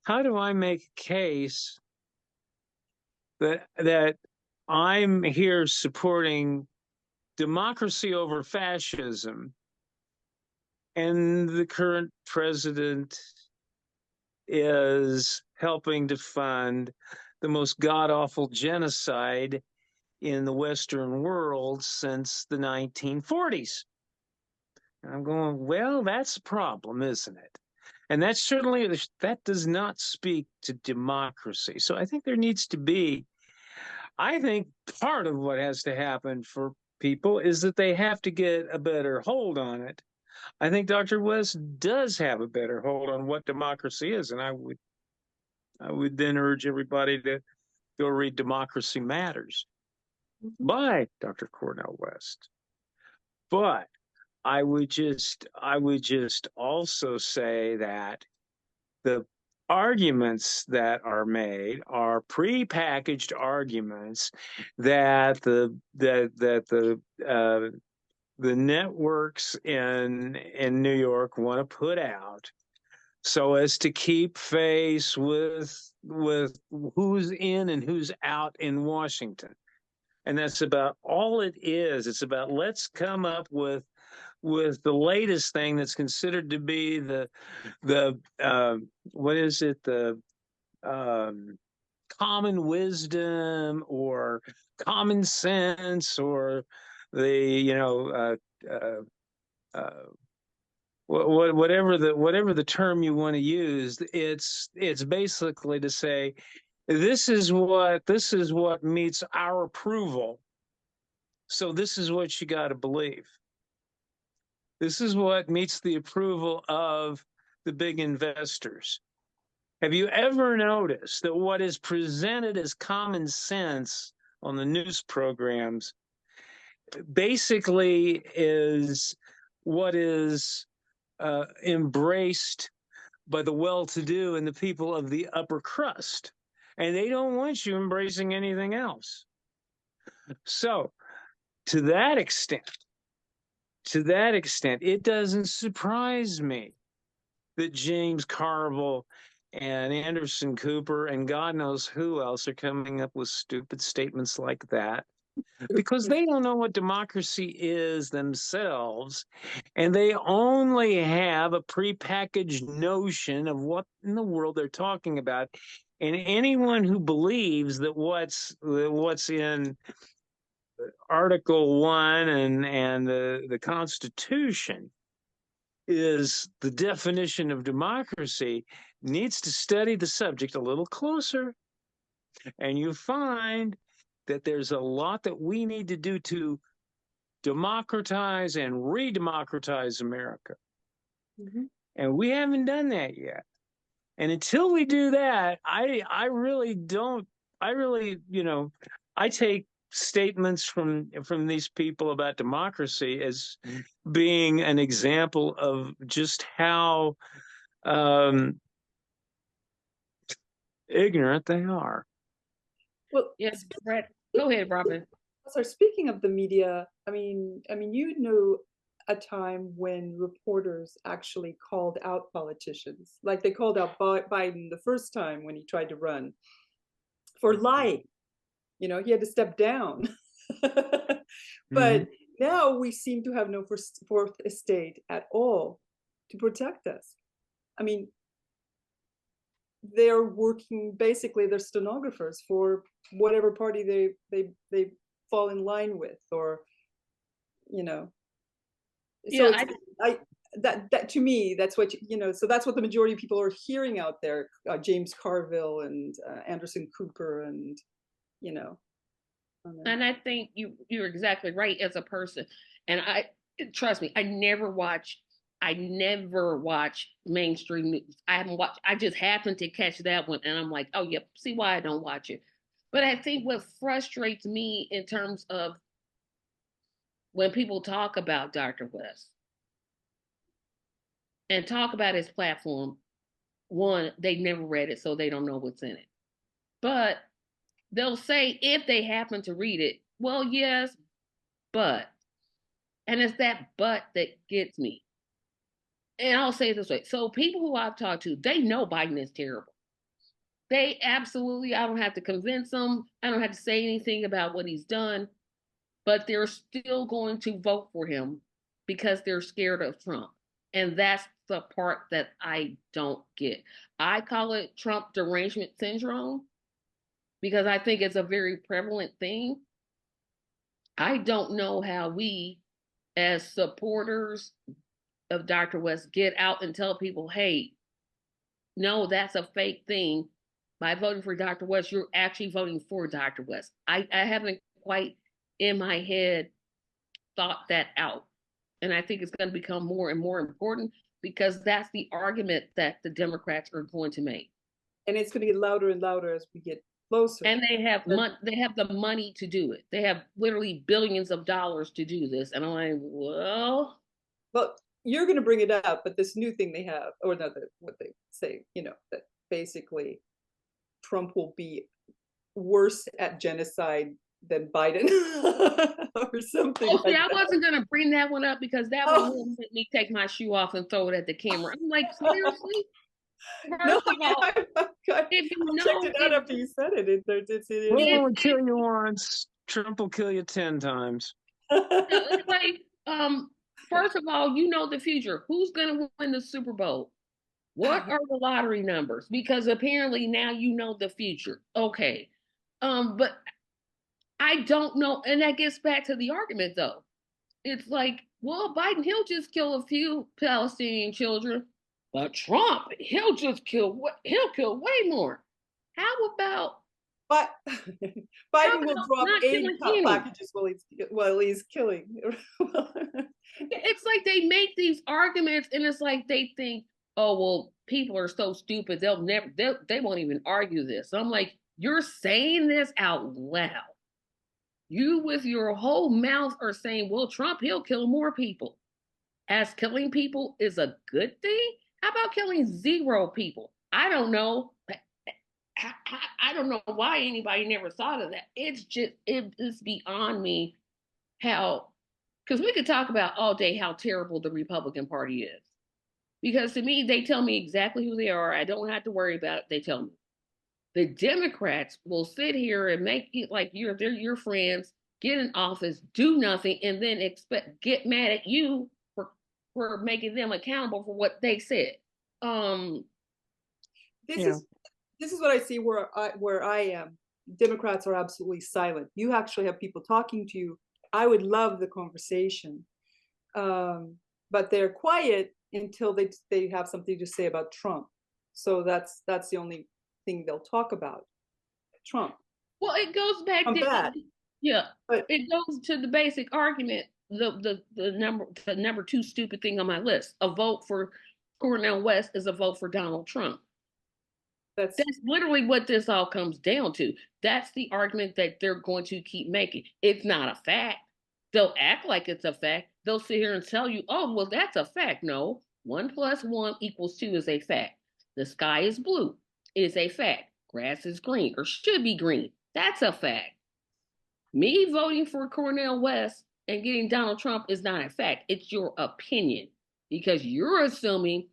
how do I make a case that I'm here supporting democracy over fascism, and the current president is helping to fund the most god-awful genocide in the Western world since the 1940s? And I'm going, well, that's a problem, isn't it? And that does not speak to democracy. So I think there needs to be, I think part of what has to happen for people is that they have to get a better hold on it. I think Dr. West does have a better hold on what democracy is, and I would then urge everybody to go read Democracy Matters by Dr. Cornel West. But I would just also say that the arguments that are made are prepackaged arguments that the networks in New York want to put out so as to keep face with who's in and who's out in Washington. And that's about all it is. It's about, let's come up with the latest thing that's considered to be the what is it, the common wisdom or common sense, or the whatever the term you want to use. It's basically to say, this is what meets our approval, so this is what you got to believe. This is what meets the approval of the big investors. Have you ever noticed that what is presented as common sense on the news programs basically is what is embraced by the well-to-do and the people of the upper crust? And they don't want you embracing anything else. So to that extent, it doesn't surprise me that James Carville and Anderson Cooper and God knows who else are coming up with stupid statements like that, because they don't know what democracy is themselves, and they only have a prepackaged notion of what in the world they're talking about. And anyone who believes that what's in Article 1 and the Constitution is the definition of democracy needs to study the subject a little closer. And you find that there's a lot that we need to do to democratize and re-democratize America. Mm-hmm. And we haven't done that yet. And until we do that, I take statements from these people about democracy as being an example of just how ignorant they are. Well, Yes, Brett. Go ahead, Robin. so speaking of the media, you know, a time when reporters actually called out politicians, like they called out Biden the first time when he tried to run for lying. You know, he had to step down. But now we seem to have no fourth estate at all to protect us. I mean, they're working, basically they're stenographers for whatever party they fall in line with, or you know. So Yeah, it's that to me, that's what you know, so that's what the majority of people are hearing out there. James Carville and Anderson Cooper, and you know. and I think you're exactly right as a person. And I trust me, I never watch mainstream news. I haven't watched, I just happened to catch that one and I'm like, oh yep, see why I don't watch it. But I think what frustrates me in terms of when people talk about Dr. West and talk about his platform, one, they never read it, so they don't know what's in it. But they'll say, if they happen to read it, well, yes, but. And it's that but that gets me. And I'll say it this way. So people who I've talked to, they know Biden is terrible. They absolutely, I don't have to convince them. I don't have to say anything about what he's done, but they're still going to vote for him because they're scared of Trump. And that's the part that I don't get. I call it Trump derangement syndrome because I think it's a very prevalent thing. I don't know how we, as supporters of Dr. West, get out and tell people, hey, no, that's a fake thing. By voting for Dr. West, you're actually voting for Dr. West. I haven't quite in my head thought that out. And I think it's going to become more and more important because that's the argument that the Democrats are going to make. And it's going to get louder and louder as we get closer. And they have the money to do it. They have literally billions of dollars to do this. And I'm like, well, you're going to bring it up, but this new thing they have, or not what they say, you know, that basically Trump will be worse at genocide than Biden or something. Oh, see, I wasn't gonna bring that one up because that one will make me take my shoe off and throw it at the camera. I'm like, seriously? No, First of all, if you know, checked it out after you said it. We'll only kill you once. Trump will kill you 10 times. it's like, first of all, you know the future. Who's gonna win the Super Bowl? What are the lottery numbers? Because apparently now you know the future. Okay. But I don't know, and that gets back to the argument though. It's like, well, Biden, he'll just kill a few Palestinian children, but Trump, he'll kill way more. How about? But Biden will drop aid packages while he's killing. It's like they make these arguments, and it's like they think, oh well, people are so stupid they won't even argue this. So I'm like, you're saying this out loud. You with your whole mouth are saying, well, Trump, he'll kill more people. As killing people is a good thing? How about killing 0 people? I don't know. I don't know why anybody never thought of that. It's beyond me how, because we could talk about all day how terrible the Republican Party is. Because to me, they tell me exactly who they are. I don't have to worry about it. They tell me. The Democrats will sit here and make it like they're your friends, get in office, do nothing, and then get mad at you for making them accountable for what they said. This is what I see where I am. Democrats are absolutely silent. You actually have people talking to you. I would love the conversation, but they're quiet until they have something to say about Trump. So that's the only thing they'll talk about. Trump. Well, it goes back to it goes to the basic argument. The number 2 stupid thing on my list: a vote for Cornel West is a vote for Donald Trump. That's That's literally what this all comes down to. That's the argument that they're going to keep making. It's not a fact. They'll act like it's a fact. They'll sit here and tell you, oh, well, that's a fact. No, 1+1=2 is a fact. The sky is blue is a fact. Grass is green or should be green. That's a fact. Me voting for Cornel West and getting Donald Trump is not a fact. It's your opinion because you're assuming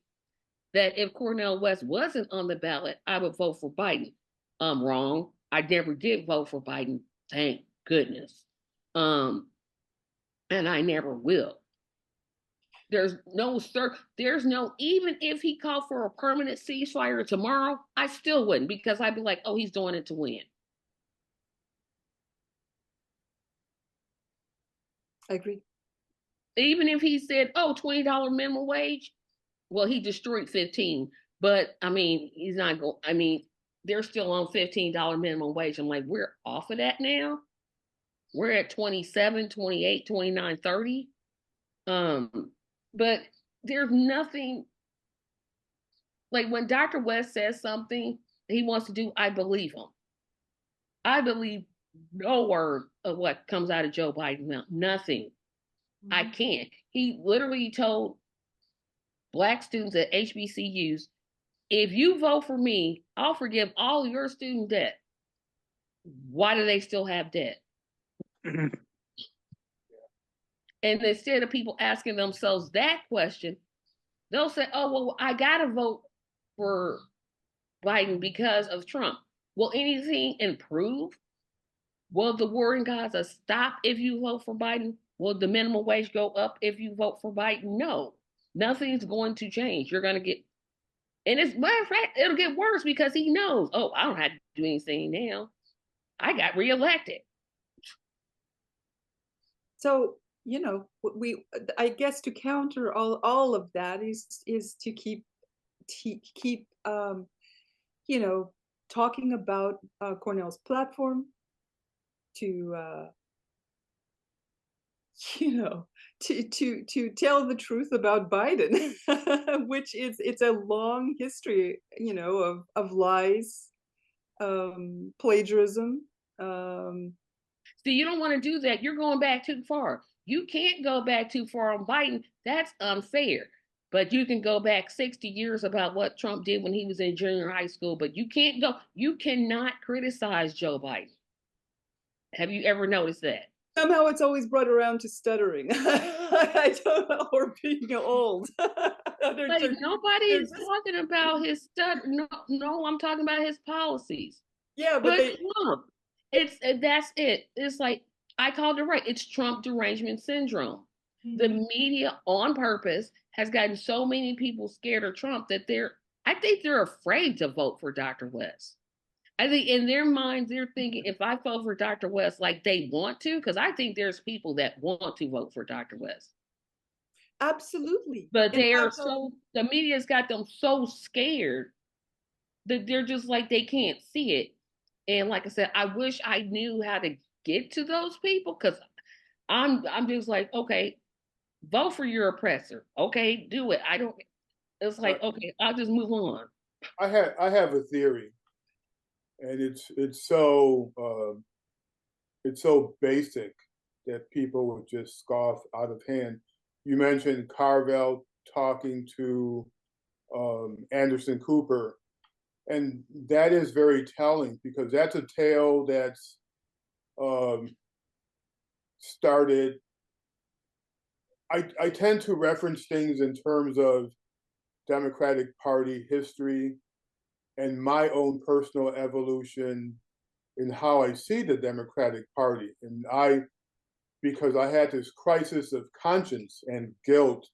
that if Cornel West wasn't on the ballot, I would vote for Biden. I'm wrong. I never did vote for Biden. Thank goodness. And I never will. There's no even if he called for a permanent ceasefire tomorrow, I still wouldn't because I'd be like, oh, he's doing it to win. I agree. Even if he said, oh, $20 minimum wage, well, he destroyed 15, but I mean, he's not going, I mean, they're still on $15 minimum wage. I'm like, we're off of that now. We're at 27, 28, 29, 30. But there's nothing like when Dr. West says something he wants to do, I believe him. I believe no word of what comes out of Joe Biden's mouth. Nothing. I can't. He literally told Black students at HBCUs, if you vote for me, I'll forgive all your student debt. Why do they still have debt? And instead of people asking themselves that question, they'll say, oh, well, I got to vote for Biden because of Trump. Will anything improve? Will the war in Gaza stop if you vote for Biden? Will the minimum wage go up if you vote for Biden? No, nothing's going to change. You're going to get, and as a matter of fact, it'll get worse because he knows, oh, I don't have to do anything now. I got reelected. So, you know, I guess to counter all of that is to keep you know, talking about Cornell's platform, to you know, to tell the truth about Biden, which is, it's a long history, you know, of lies, plagiarism. See, you don't want to do that. You're going back too far. You can't go back too far on Biden. That's unfair. But you can go back 60 years about what Trump did when he was in junior high school. But you cannot criticize Joe Biden. Have you ever noticed that? Somehow it's always brought around to stuttering. I don't know, or being old. Like nobody's talking about his No, I'm talking about his policies. Yeah, but Trump, that's it. It's like I called it right. It's Trump derangement syndrome. The media, on purpose, has gotten so many people scared of Trump that I think they're afraid to vote for Dr. West. I think in their minds, they're thinking if I vote for Dr. West, like they want to, because I think there's people that want to vote for Dr. West. Absolutely. But the media's got them so scared that they're just like, they can't see it. And like I said, I wish I knew how to get to those people because I'm just like, okay, vote for your oppressor. Okay, do it. It's like, okay, I'll just move on. I have a theory, and it's so basic that people would just scoff out of hand. You mentioned Carvel talking to Anderson Cooper, and that is very telling because that's a tale that's started. I tend to reference things in terms of Democratic Party history and my own personal evolution in how I see the Democratic Party. And because I had this crisis of conscience and guilt,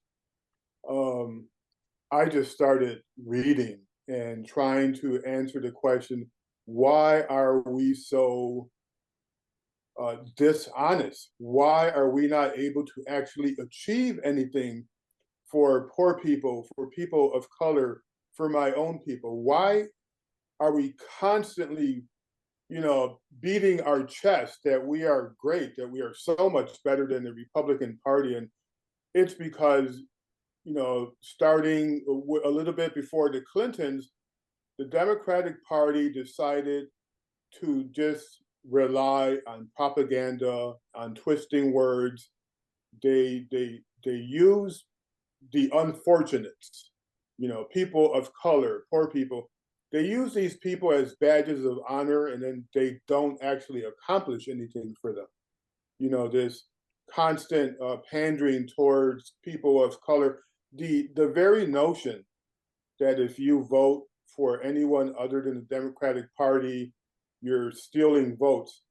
I just started reading and trying to answer the question, why are we so dishonest? Why are we not able to actually achieve anything for poor people, for people of color, for my own people? Why are we constantly, beating our chest that we are great, that we are so much better than the Republican Party? And it's because, starting a little bit before the Clintons, the Democratic Party decided to just rely on propaganda, on twisting words. They use the unfortunates, people of color, poor people. They use these people as badges of honor, and then they don't actually accomplish anything for them. This constant pandering towards people of color. The very notion that if you vote for anyone other than the Democratic Party, you're stealing votes.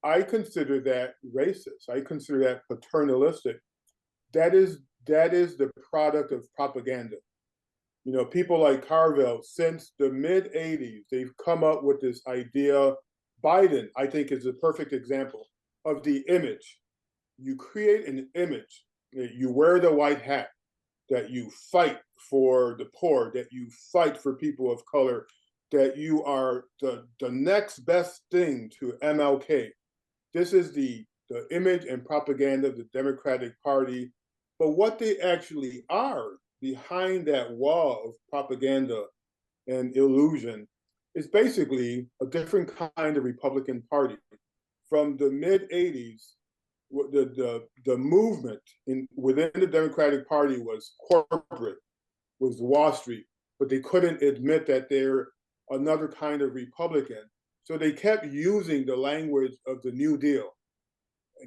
I consider that racist. I consider that paternalistic. That is the product of propaganda. People like Carville, since the mid 80s, they've come up with this idea. Biden, I think, is a perfect example of the image. You create an image, you wear the white hat, that you fight for the poor, that you fight for people of color, that you are the next best thing to MLK. This is the image and propaganda of the Democratic Party. But what they actually are behind that wall of propaganda and illusion is basically a different kind of Republican Party. From the mid 80s, the movement within the Democratic Party was corporate, was Wall Street, but they couldn't admit that they're another kind of Republican. So they kept using the language of the New Deal.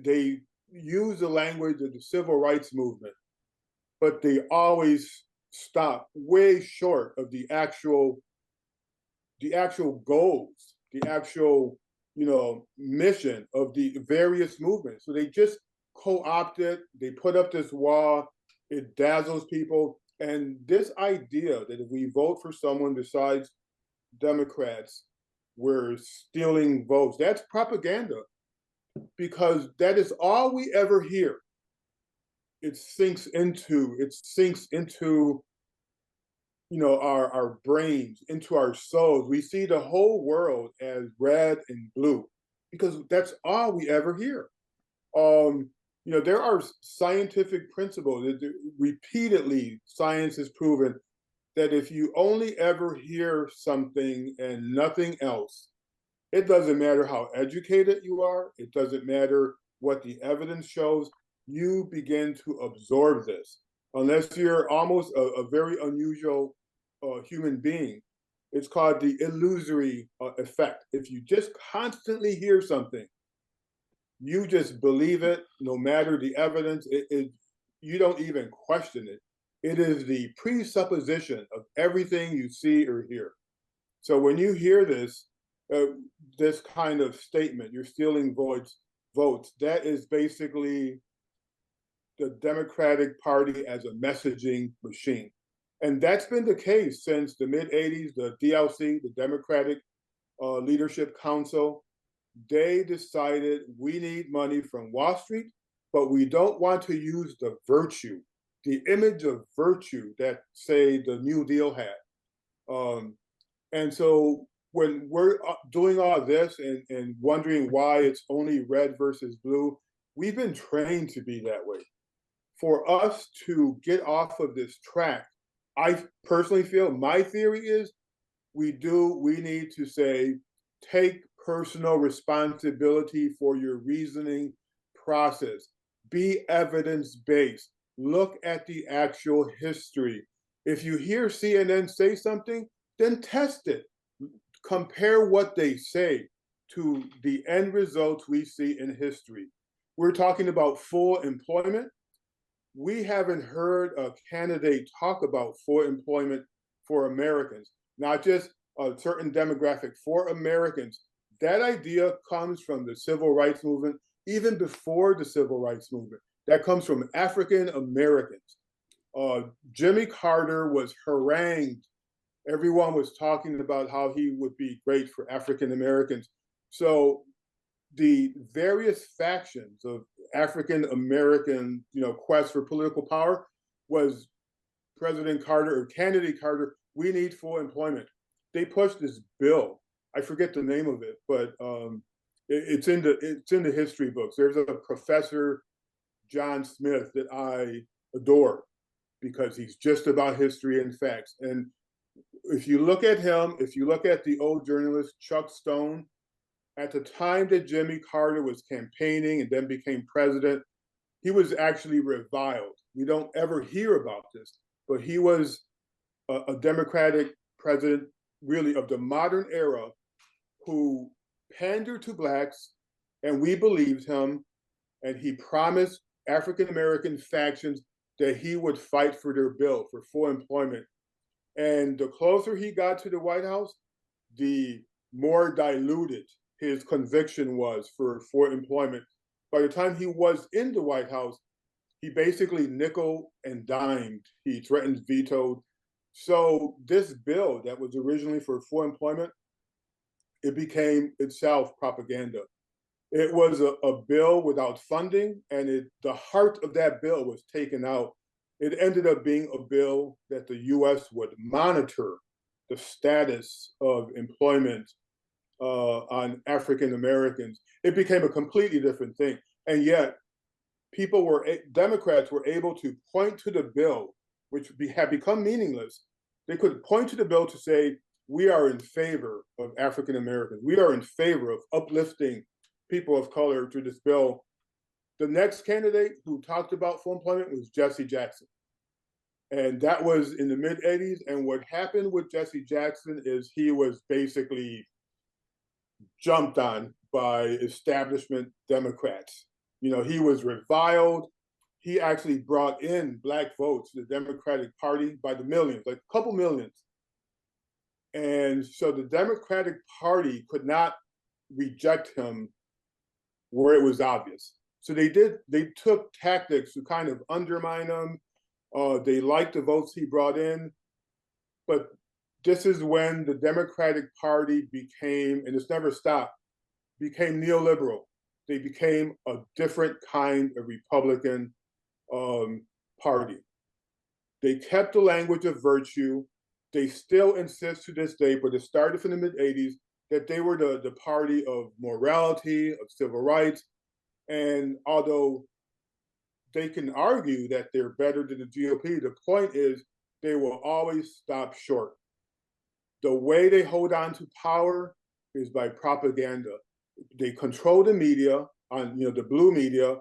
They used the language of the civil rights movement, but they always stopped way short of the actual goals, the actual mission of the various movements. So they just co-opted, they put up this wall, it dazzles people. And this idea that if we vote for someone besides Democrats, we're stealing votes, that's propaganda, because that is all we ever hear. It sinks into our brains, into our souls. We see the whole world as red and blue because that's all we ever hear. There are scientific principles that repeatedly science has proven that if you only ever hear something and nothing else, it doesn't matter how educated you are, it doesn't matter what the evidence shows, you begin to absorb this. Unless you're almost a very unusual human being. It's called the illusory effect. If you just constantly hear something, you just believe it, no matter the evidence. You don't even question it. It is the presupposition of everything you see or hear. So when you hear this kind of statement, you're stealing votes, that is basically the Democratic Party as a messaging machine. And that's been the case since the mid 80s. The DLC, the Democratic Leadership Council, they decided we need money from Wall Street, but we don't want to use the virtue, the image of virtue that, say, the New Deal had. And so when we're doing all this and wondering why it's only red versus blue, we've been trained to be that way. For us to get off of this track, I personally feel, my theory is, we need to say, take personal responsibility for your reasoning process. Be evidence-based. Look at the actual history. If you hear CNN say something, then test it. Compare what they say to the end results we see in history. We're talking about full employment. We haven't heard a candidate talk about full employment for Americans, not just a certain demographic, for Americans. That idea comes from the civil rights movement, even before the civil rights movement. That comes from African Americans. Jimmy Carter was harangued. Everyone was talking about how he would be great for African Americans. So the various factions of African American, quest for political power was President Carter or candidate Carter. We need full employment. They pushed this bill. I forget the name of it, but it's in the history books. There's a professor, John Smith, that I adore because he's just about history and facts. And if you look at him, if you look at the old journalist Chuck Stone, at the time that Jimmy Carter was campaigning and then became president, he was actually reviled. We don't ever hear about this, but he was a Democratic president, really of the modern era, who pandered to blacks, and we believed him, and he promised African American factions that he would fight for their bill for full employment. And the closer he got to the White House, the more diluted his conviction was for employment. By the time he was in the White House, he basically nickel and dimed. He threatened, vetoed. So this bill that was originally for full employment, it became itself propaganda. It was a bill without funding, and the heart of that bill was taken out. It ended up being a bill that the U.S. would monitor the status of employment on African Americans. It became a completely different thing. And yet, Democrats were able to point to the bill, which had become meaningless. They could point to the bill to say, we are in favor of African Americans. We are in favor of uplifting people of color through this bill. The next candidate who talked about full employment was Jesse Jackson. And that was in the mid 80s. And what happened with Jesse Jackson is he was basically jumped on by establishment Democrats. You know, he was reviled. He actually brought in black votes to the Democratic Party by the millions, like a couple millions. And so the Democratic Party could not reject him where it was obvious. So they took tactics to kind of undermine him. They liked the votes he brought in. But this is when the Democratic Party became, and it's never stopped, became neoliberal. They became a different kind of Republican party. They kept the language of virtue. They still insist to this day, but it started from the mid 80s, that they were the party of morality, of civil rights. And although they can argue that they're better than the GOP, the point is they will always stop short. The way they hold on to power is by propaganda. They control the media, on the blue media,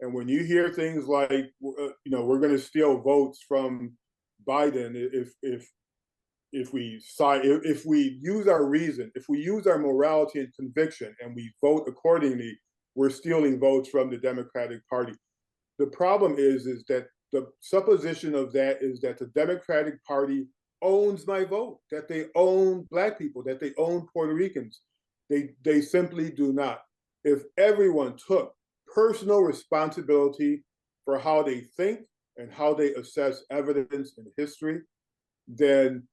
and when you hear things like we're going to steal votes from Biden if we use our reason, if we use our morality and conviction, and we vote accordingly, we're stealing votes from the Democratic Party. The problem is that the supposition of that is that the Democratic Party owns my vote, that they own black people, that they own Puerto Ricans. They simply do not. If everyone took personal responsibility for how they think and how they assess evidence and history, then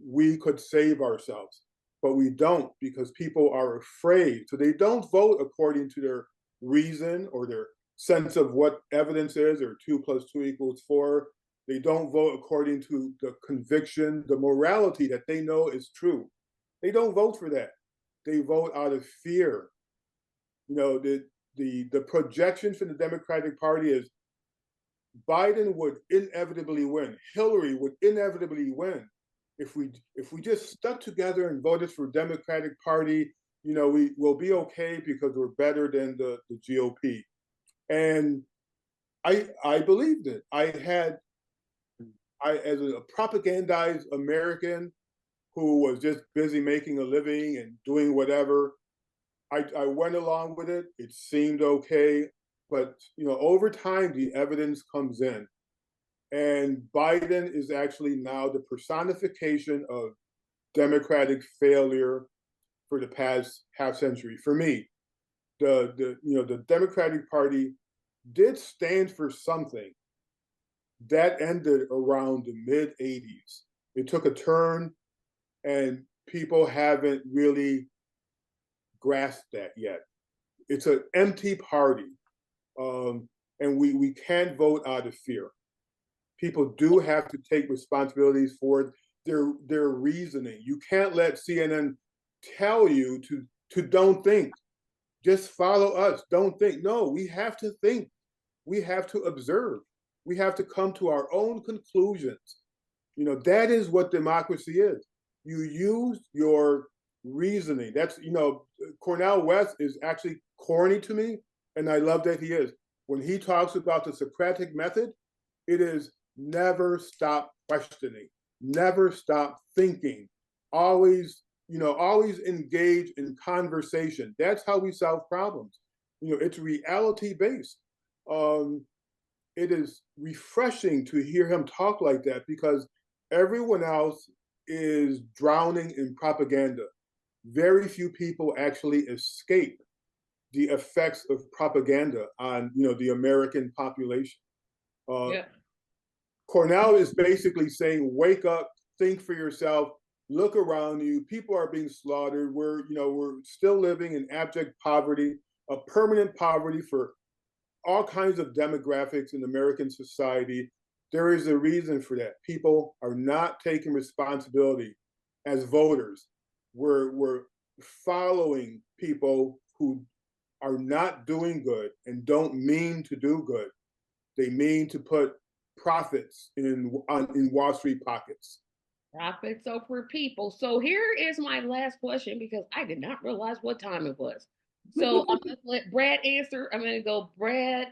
we could save ourselves. But we don't, because people are afraid. So they don't vote according to their reason or their sense of what evidence is, or 2 + 2 = 4. They don't vote according to the conviction, the morality that they know is true. They don't vote for that. They vote out of fear. The projection for the Democratic Party is Biden would inevitably win. Hillary would inevitably win. If we just stuck together and voted for Democratic Party, we will be okay because we're better than the GOP. And I believed it. As a propagandized American who was just busy making a living and doing whatever, I went along with it. It seemed okay. But over time, the evidence comes in. And Biden is actually now the personification of Democratic failure for the past half century. For me, the Democratic Party did stand for something that ended around the mid 80s. It took a turn, and people haven't really grasped that yet. It's an empty party, and we can't vote out of fear. People do have to take responsibilities for their reasoning. You can't let CNN tell you to don't think. Just follow us. Don't think. No, we have to think. We have to observe. We have to come to our own conclusions. That is what democracy is. you use your reasoning. That's, Cornel West is actually corny to me, and I love that he is. When he talks about the Socratic method, it is never stop questioning, never stop thinking, always, always engage in conversation. That's how we solve problems. It's reality based. It is refreshing to hear him talk like that because everyone else is drowning in propaganda. Very few people actually escape the effects of propaganda on the American population. Yeah. Cornell is basically saying, wake up, think for yourself, look around you. People are being slaughtered. We're still living in abject poverty, a permanent poverty for all kinds of demographics in American society. There is a reason for that. People are not taking responsibility as voters. We're following people who are not doing good and don't mean to do good. They mean to put profits in Wall Street pockets. Profits over people. So here is my last question because I did not realize what time it was. So I'm going to let Brad answer. I'm going to go Brad,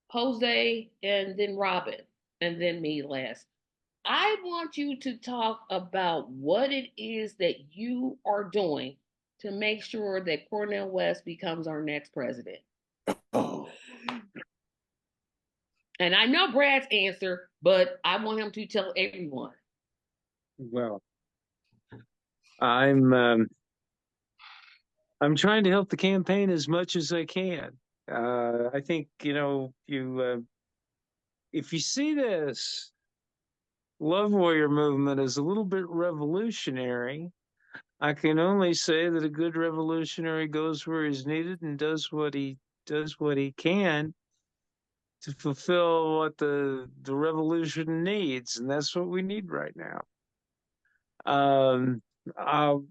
Jose, and then Robin, and then me last. I want you to talk about what it is that you are doing to make sure that Cornel West becomes our next president. Oh. And I know Brad's answer, but I want him to tell everyone. Well, I'm trying to help the campaign as much as I can. I think if you see this Love Warrior movement as a little bit revolutionary, I can only say that a good revolutionary goes where he's needed and does what he can to fulfill what the revolution needs, and that's what we need right now. I'll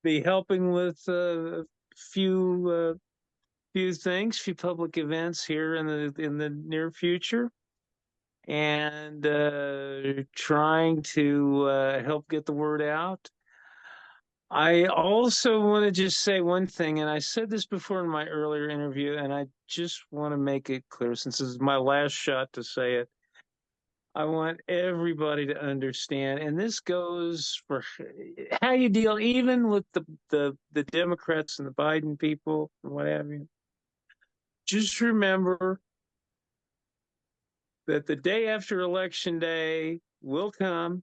be helping with a few things, few public events here in the near future, and trying to help get the word out. I also want to just say one thing, and I said this before in my earlier interview, and I just want to make it clear since this is my last shot to say it. I want everybody to understand, and this goes for how you deal even with the Democrats and the Biden people and what have you. Just remember that the day after Election Day will come.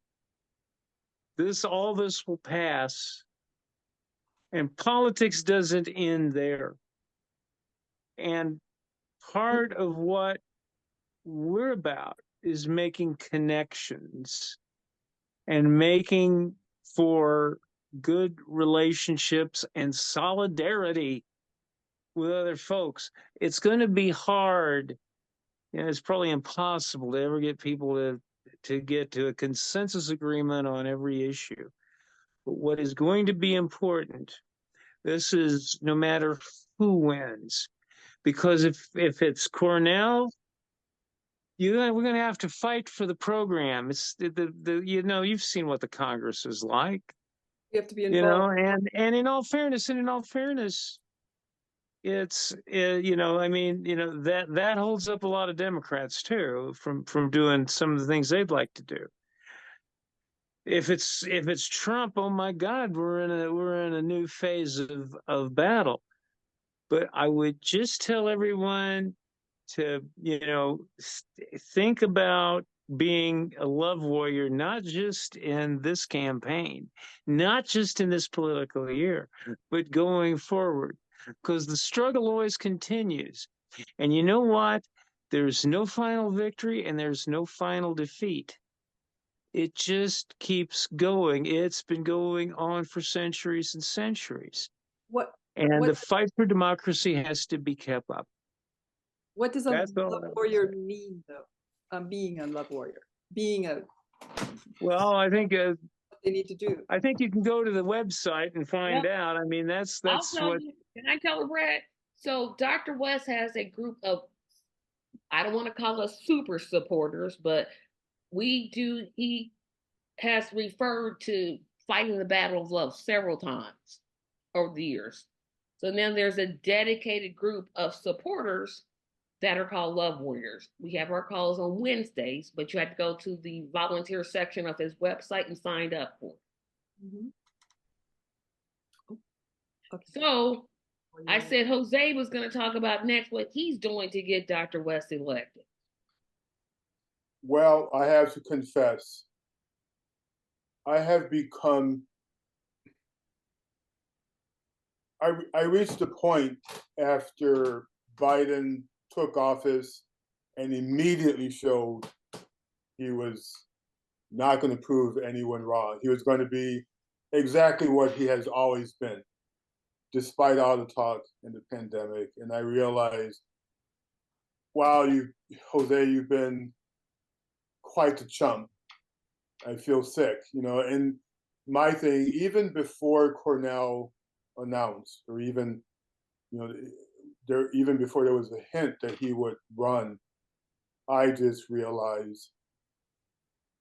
All this will pass, and politics doesn't end there. And part of what we're about is making connections and making for good relationships and solidarity with other folks. It's going to be hard. It's probably impossible to ever get people to get to a consensus agreement on every issue. But what is going to be important, this is no matter who wins, because if it's Cornell, we're going to have to fight for the program. It's you've seen what the Congress is like. You have to be involved. And in all fairness, it's that holds up a lot of Democrats too from doing some of the things they'd like to do. If it's Trump, oh my God, we're in a new phase of battle. But I would just tell everyone to think about being a love warrior, not just in this campaign, not just in this political year, but going forward, because the struggle always continues. And you know what? There's no final victory and there's no final defeat. It just keeps going. It's been going on for centuries and centuries. And the fight for democracy has to be kept up. What does a love warrior mean, though? Being a love warrior, well, I think what they need to do. I think you can go to the website and find out. I mean, that's what. Can I tell her, Brad? So Dr. West has a group of, I don't want to call us super supporters, but he has referred to fighting the battle of love several times over the years. So now there's a dedicated group of supporters that are called Love Warriors. We have our calls on Wednesdays, but you have to go to the volunteer section of his website and sign up for it. Mhm. Okay. So I said Jose was going to talk about next what he's doing to get Dr. West elected. Well, I have to confess, I have become, I reached a point after Biden took office and immediately showed he was not going to prove anyone wrong. He was going to be exactly what he has always been, despite all the talk in the pandemic. And I realized, wow, Jose, you've been quite the chump. I feel sick, and my thing, even before Cornell announced, or even, even before there was a hint that he would run, I just realized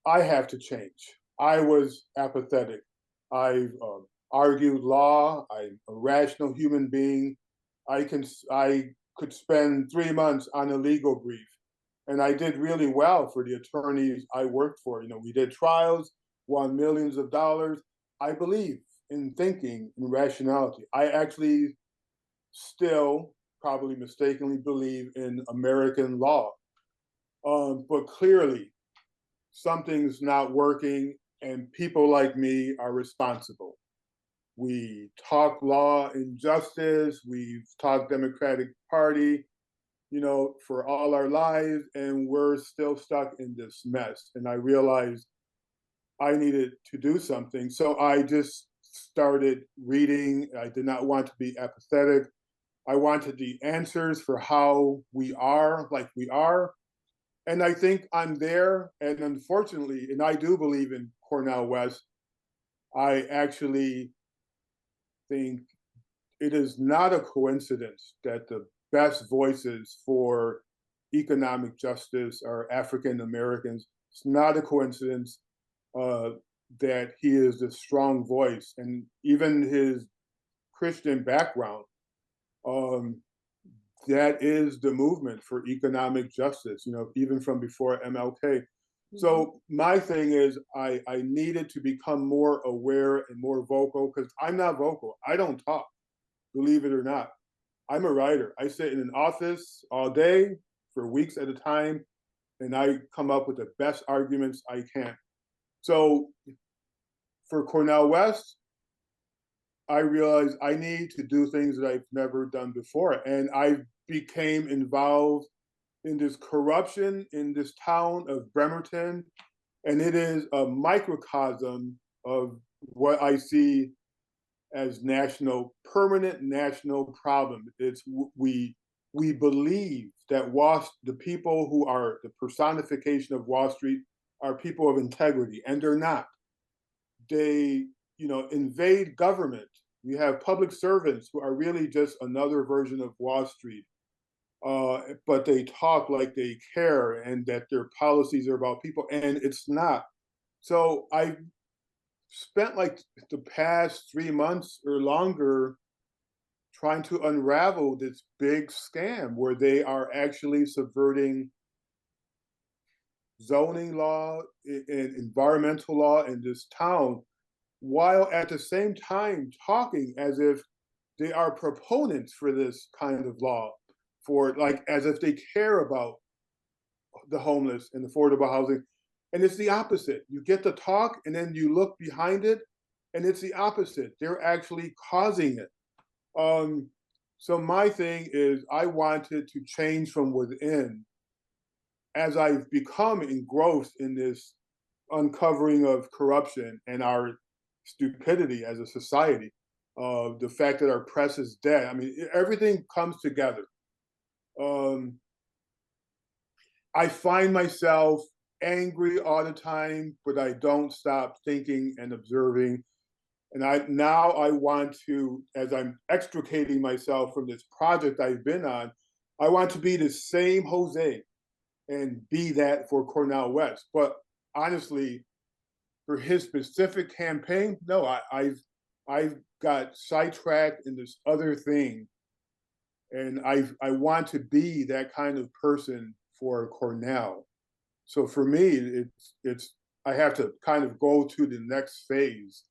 I have to change. I was apathetic. I've argued law. I'm a rational human being. I could spend 3 months on a legal brief, and I did really well for the attorneys I worked for. We did trials, won millions of dollars. I believe in thinking and rationality. I actually still probably mistakenly believe in American law. But clearly, something's not working, and people like me are responsible. We talk law and justice, we've talked Democratic Party, for all our lives, and we're still stuck in this mess. And I realized I needed to do something. So I just started reading. I did not want to be apathetic. I wanted the answers for how we are like we are. And I think I'm there. And unfortunately, and I do believe in Cornel West, I actually think it is not a coincidence that the best voices for economic justice are African Americans. It's not a coincidence that he is a strong voice, and even his Christian background, that is the movement for economic justice, even from before MLK. Mm-hmm. So my thing is I needed to become more aware and more vocal, because I'm not vocal. I don't talk, believe it or not. I'm a writer. I sit in an office all day for weeks at a time, and I come up with the best arguments I can. So for Cornel West, I realized I need to do things that I've never done before. And I became involved in this corruption in this town of Bremerton. And it is a microcosm of what I see as permanent national problem. It's we believe that the people who are the personification of Wall Street are people of integrity, and they're not. They, invade government. We have public servants who are really just another version of Wall Street, but they talk like they care and that their policies are about people, and it's not. So I spent like the past 3 months or longer trying to unravel this big scam where they are actually subverting zoning law and environmental law in this town, while at the same time talking as if they are proponents for this kind of law, as if they care about the homeless and affordable housing. And it's the opposite. You get the talk and then you look behind it and it's the opposite. They're actually causing it. So my thing is I wanted to change from within as I've become engrossed in this uncovering of corruption and our stupidity as a society, the fact that our press is dead. I mean, everything comes together. I find myself angry all the time, but I don't stop thinking and observing. And I want to, as I'm extricating myself from this project I've been on, I want to be the same Jose and be that for Cornel West. But honestly, for his specific campaign, no, I've got sidetracked in this other thing, and I want to be that kind of person for Cornell. So for me, it's I have to kind of go to the next phase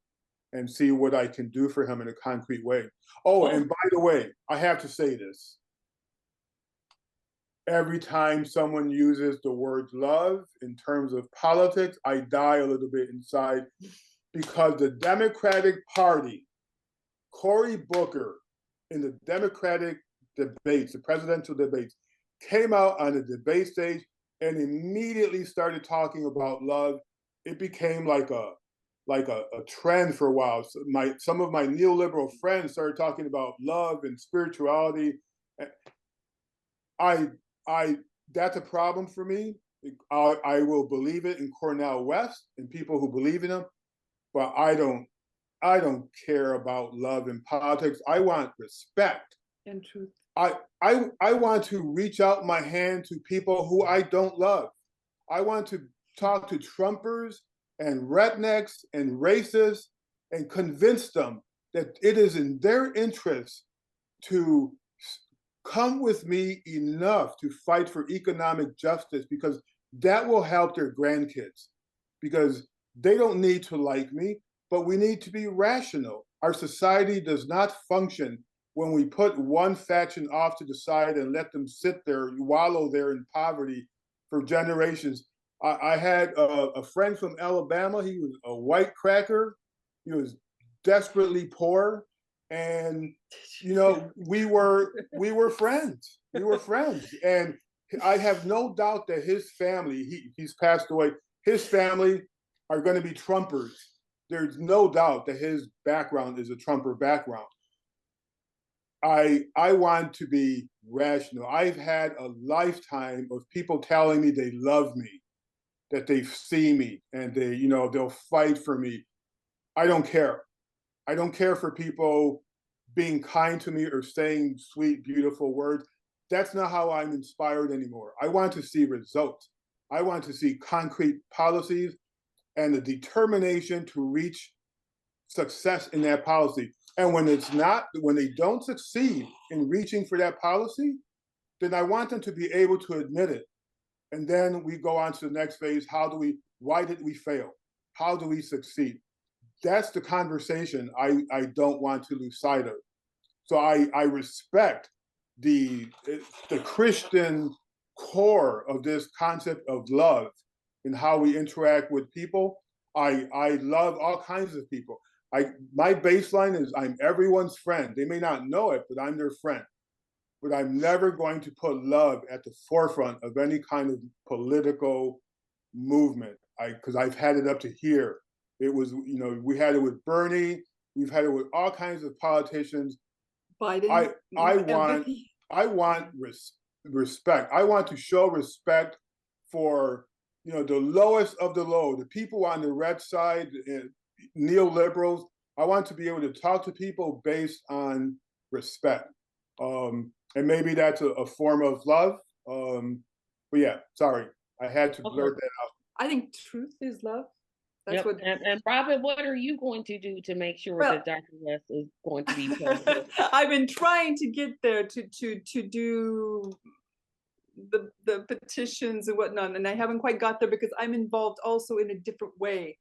and see what I can do for him in a concrete way. Oh, and by the way, I have to say this. Every time someone uses the word love in terms of politics, I die a little bit inside, because the Democratic Party, Cory Booker, in the Democratic debates, the presidential debates, came out on the debate stage and immediately started talking about love. It became like a trend for a while. So some of my neoliberal friends started talking about love and spirituality. I that's a problem for me. I will believe it in Cornel West and people who believe in him, but I don't care about love and politics. I want respect and truth. I want to reach out my hand to people who I don't love. I want to talk to Trumpers and rednecks and racists and convince them that it is in their interest to come with me enough to fight for economic justice, because that will help their grandkids, because they don't need to like me, but we need to be rational. Our society does not function when we put one faction off to the side and let them sit there, wallow there in poverty for generations. I had a friend from Alabama. He was a white cracker. He was desperately poor, and we were friends. We were friends, and I have no doubt that his family, he's passed away, his family are going to be Trumpers. There's no doubt that his background is a Trumper background. I want to be rational. I've had a lifetime of people telling me they love me, that they see me, and they'll fight for me. I don't care. I don't care for people being kind to me or saying sweet, beautiful words. That's not how I'm inspired anymore. I want to see results. I want to see concrete policies and the determination to reach success in that policy. And when they don't succeed in reaching for that policy, then I want them to be able to admit it. And then we go on to the next phase. Why did we fail? How do we succeed? That's the conversation I don't want to lose sight of. So I respect the Christian core of this concept of love and how we interact with people. I love all kinds of people. My baseline is I'm everyone's friend. They may not know it, but I'm their friend. But I'm never going to put love at the forefront of any kind of political movement. Because I've had it up to here. It was, we had it with Bernie. We've had it with all kinds of politicians. Biden. I want respect. I want to show respect for the lowest of the low, the people on the red side, neoliberals. I want to be able to talk to people based on respect, and maybe that's a form of love. But yeah, sorry, I had to blurt that out. I think truth is love. That's what. And Robin, what are you going to do to make sure that Dr. West is going to be president? I've been trying to get there to do the petitions and whatnot, and I haven't quite got there because I'm involved also in a different way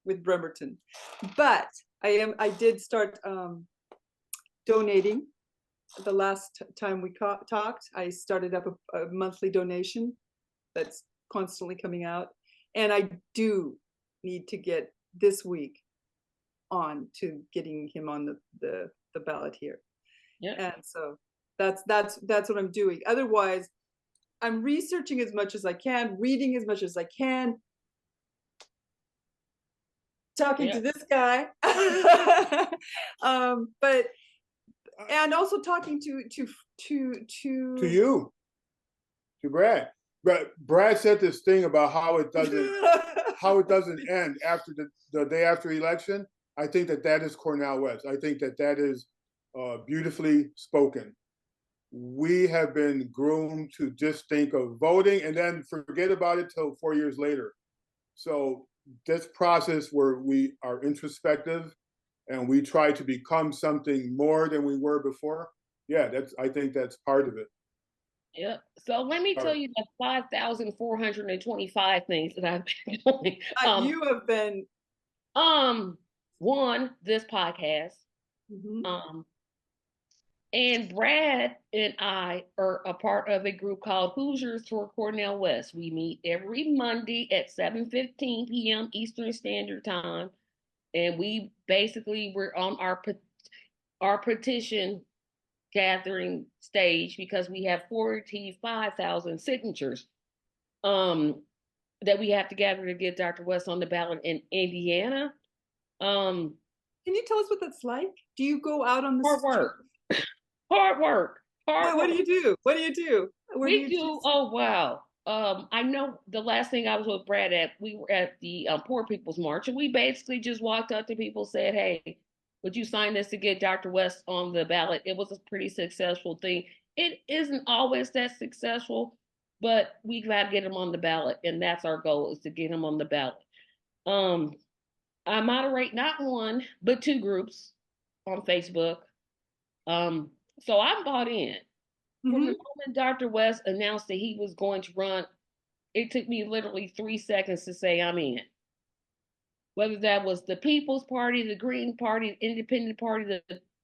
with Bremerton. But I did start donating. The last time we talked, I started up a monthly donation that's constantly coming out, and I do need to get this week on to getting him on the ballot here. Yeah. And so that's what I'm doing. Otherwise, I'm researching as much as I can, reading as much as I can, talking to this guy, but and also talking to you, to Brad. But Brad said this thing about how it doesn't end after the day after election. I think that is Cornel West. I think that is beautifully spoken. We have been groomed to just think of voting and then forget about it till 4 years later. So this process where we are introspective and we try to become something more than we were before. Yeah, I think that's part of it. Yep. So let me All tell right. you the 5,425 things that I've been doing. You have been. One, this podcast. Mhm. And Brad and I are a part of a group called Hoosiers for Cornel West. We meet every Monday at 7:15 p.m. Eastern Standard Time, and we're on our petition gathering stage because we have 45,000 signatures that we have to gather to get Dr. West on the ballot in Indiana. Um, Can you tell us what that's like? Do you go out on the hard street? work, hard work, hard What do work. you do? What do you do? Where do We you do. Oh wow. I know the last thing I was with Brad at, we were at the Poor People's March, and we basically just walked up to people, said, "Hey, would you sign this to get Dr. West on the ballot?" It was a pretty successful thing. It isn't always that successful, but we got to get him on the ballot, and that's our goal, is to get him on the ballot. Um, I moderate not one but two groups on Facebook. Um, so I'm bought in. From the Mhm. moment Dr. West announced that he was going to run, it took me literally 3 seconds to say I'm in. Whether that was the People's Party, the Green Party, the Independent Party,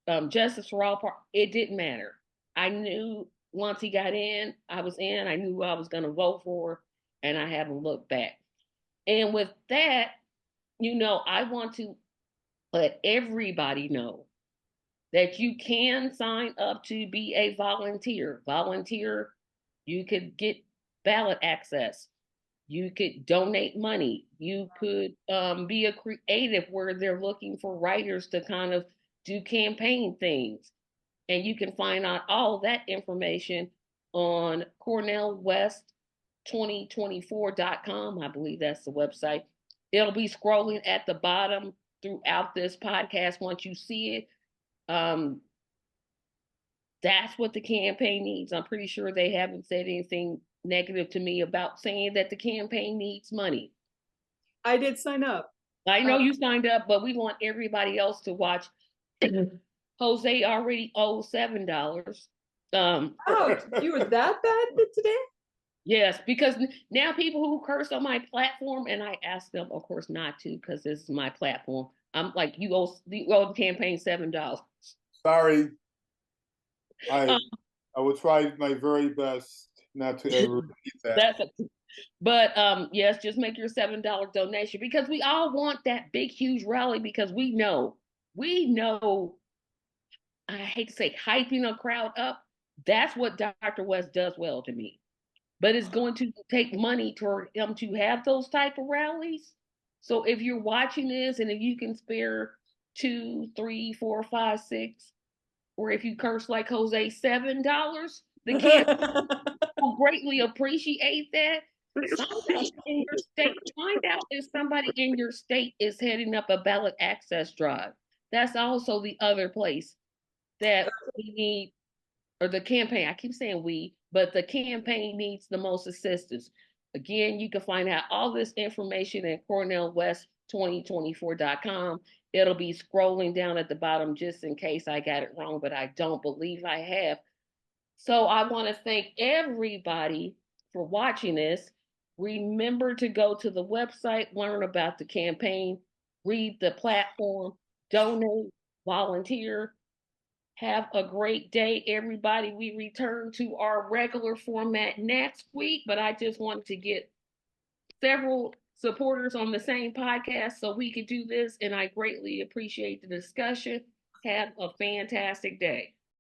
the Justice for All Party, it didn't matter. I knew once he got in, I was in. I knew who I was going to vote for, and I haven't looked back. And with that, I want to let everybody know that you can sign up to be a volunteer. Volunteer, you could get ballot access. You could donate money. You could be a creative where they're looking for writers to kind of do campaign things. And you can find out all that information on cornelwest2024.com. I believe that's the website. It'll be scrolling at the bottom throughout this podcast once you see it. Um, that's what the campaign needs. I'm pretty sure they haven't said anything negative to me about saying that the campaign needs money. I did sign up. I know you signed up, but we want everybody else to watch. Jose already owes $7. Oh, you were that bad today? Yes, because now people who curse on my platform, and I ask them, of course, not to, because this is my platform. I'm like, you owe the campaign $7. Sorry, Um, I will try my very best not to ever repeat that. that's a, but yes, just make your $7 donation, because we all want that big, huge rally, because we know. I hate to say hyping a crowd up. That's what Dr. West does well to me. But it's going to take money for him to have those type of rallies. So if you're watching this, and if you can spare two, three, four, five, six, or if you curse like Jose, $7, the camp will greatly appreciate that. Find out if somebody in your state is heading up a ballot access drive. That's also the other place that we need, or the campaign. I keep saying we, but the campaign needs the most assistance. Again, you can find out all this information at cornelwest2024.com. It'll be scrolling down at the bottom just in case I got it wrong, but I don't believe I have. So I want to thank everybody for watching this. Remember to go to the website, learn about the campaign, read the platform, donate, volunteer. Have a great day, everybody. We return to our regular format next week, but I just wanted to get several supporters on the same podcast so we could do this, and I greatly appreciate the discussion. Have a fantastic day.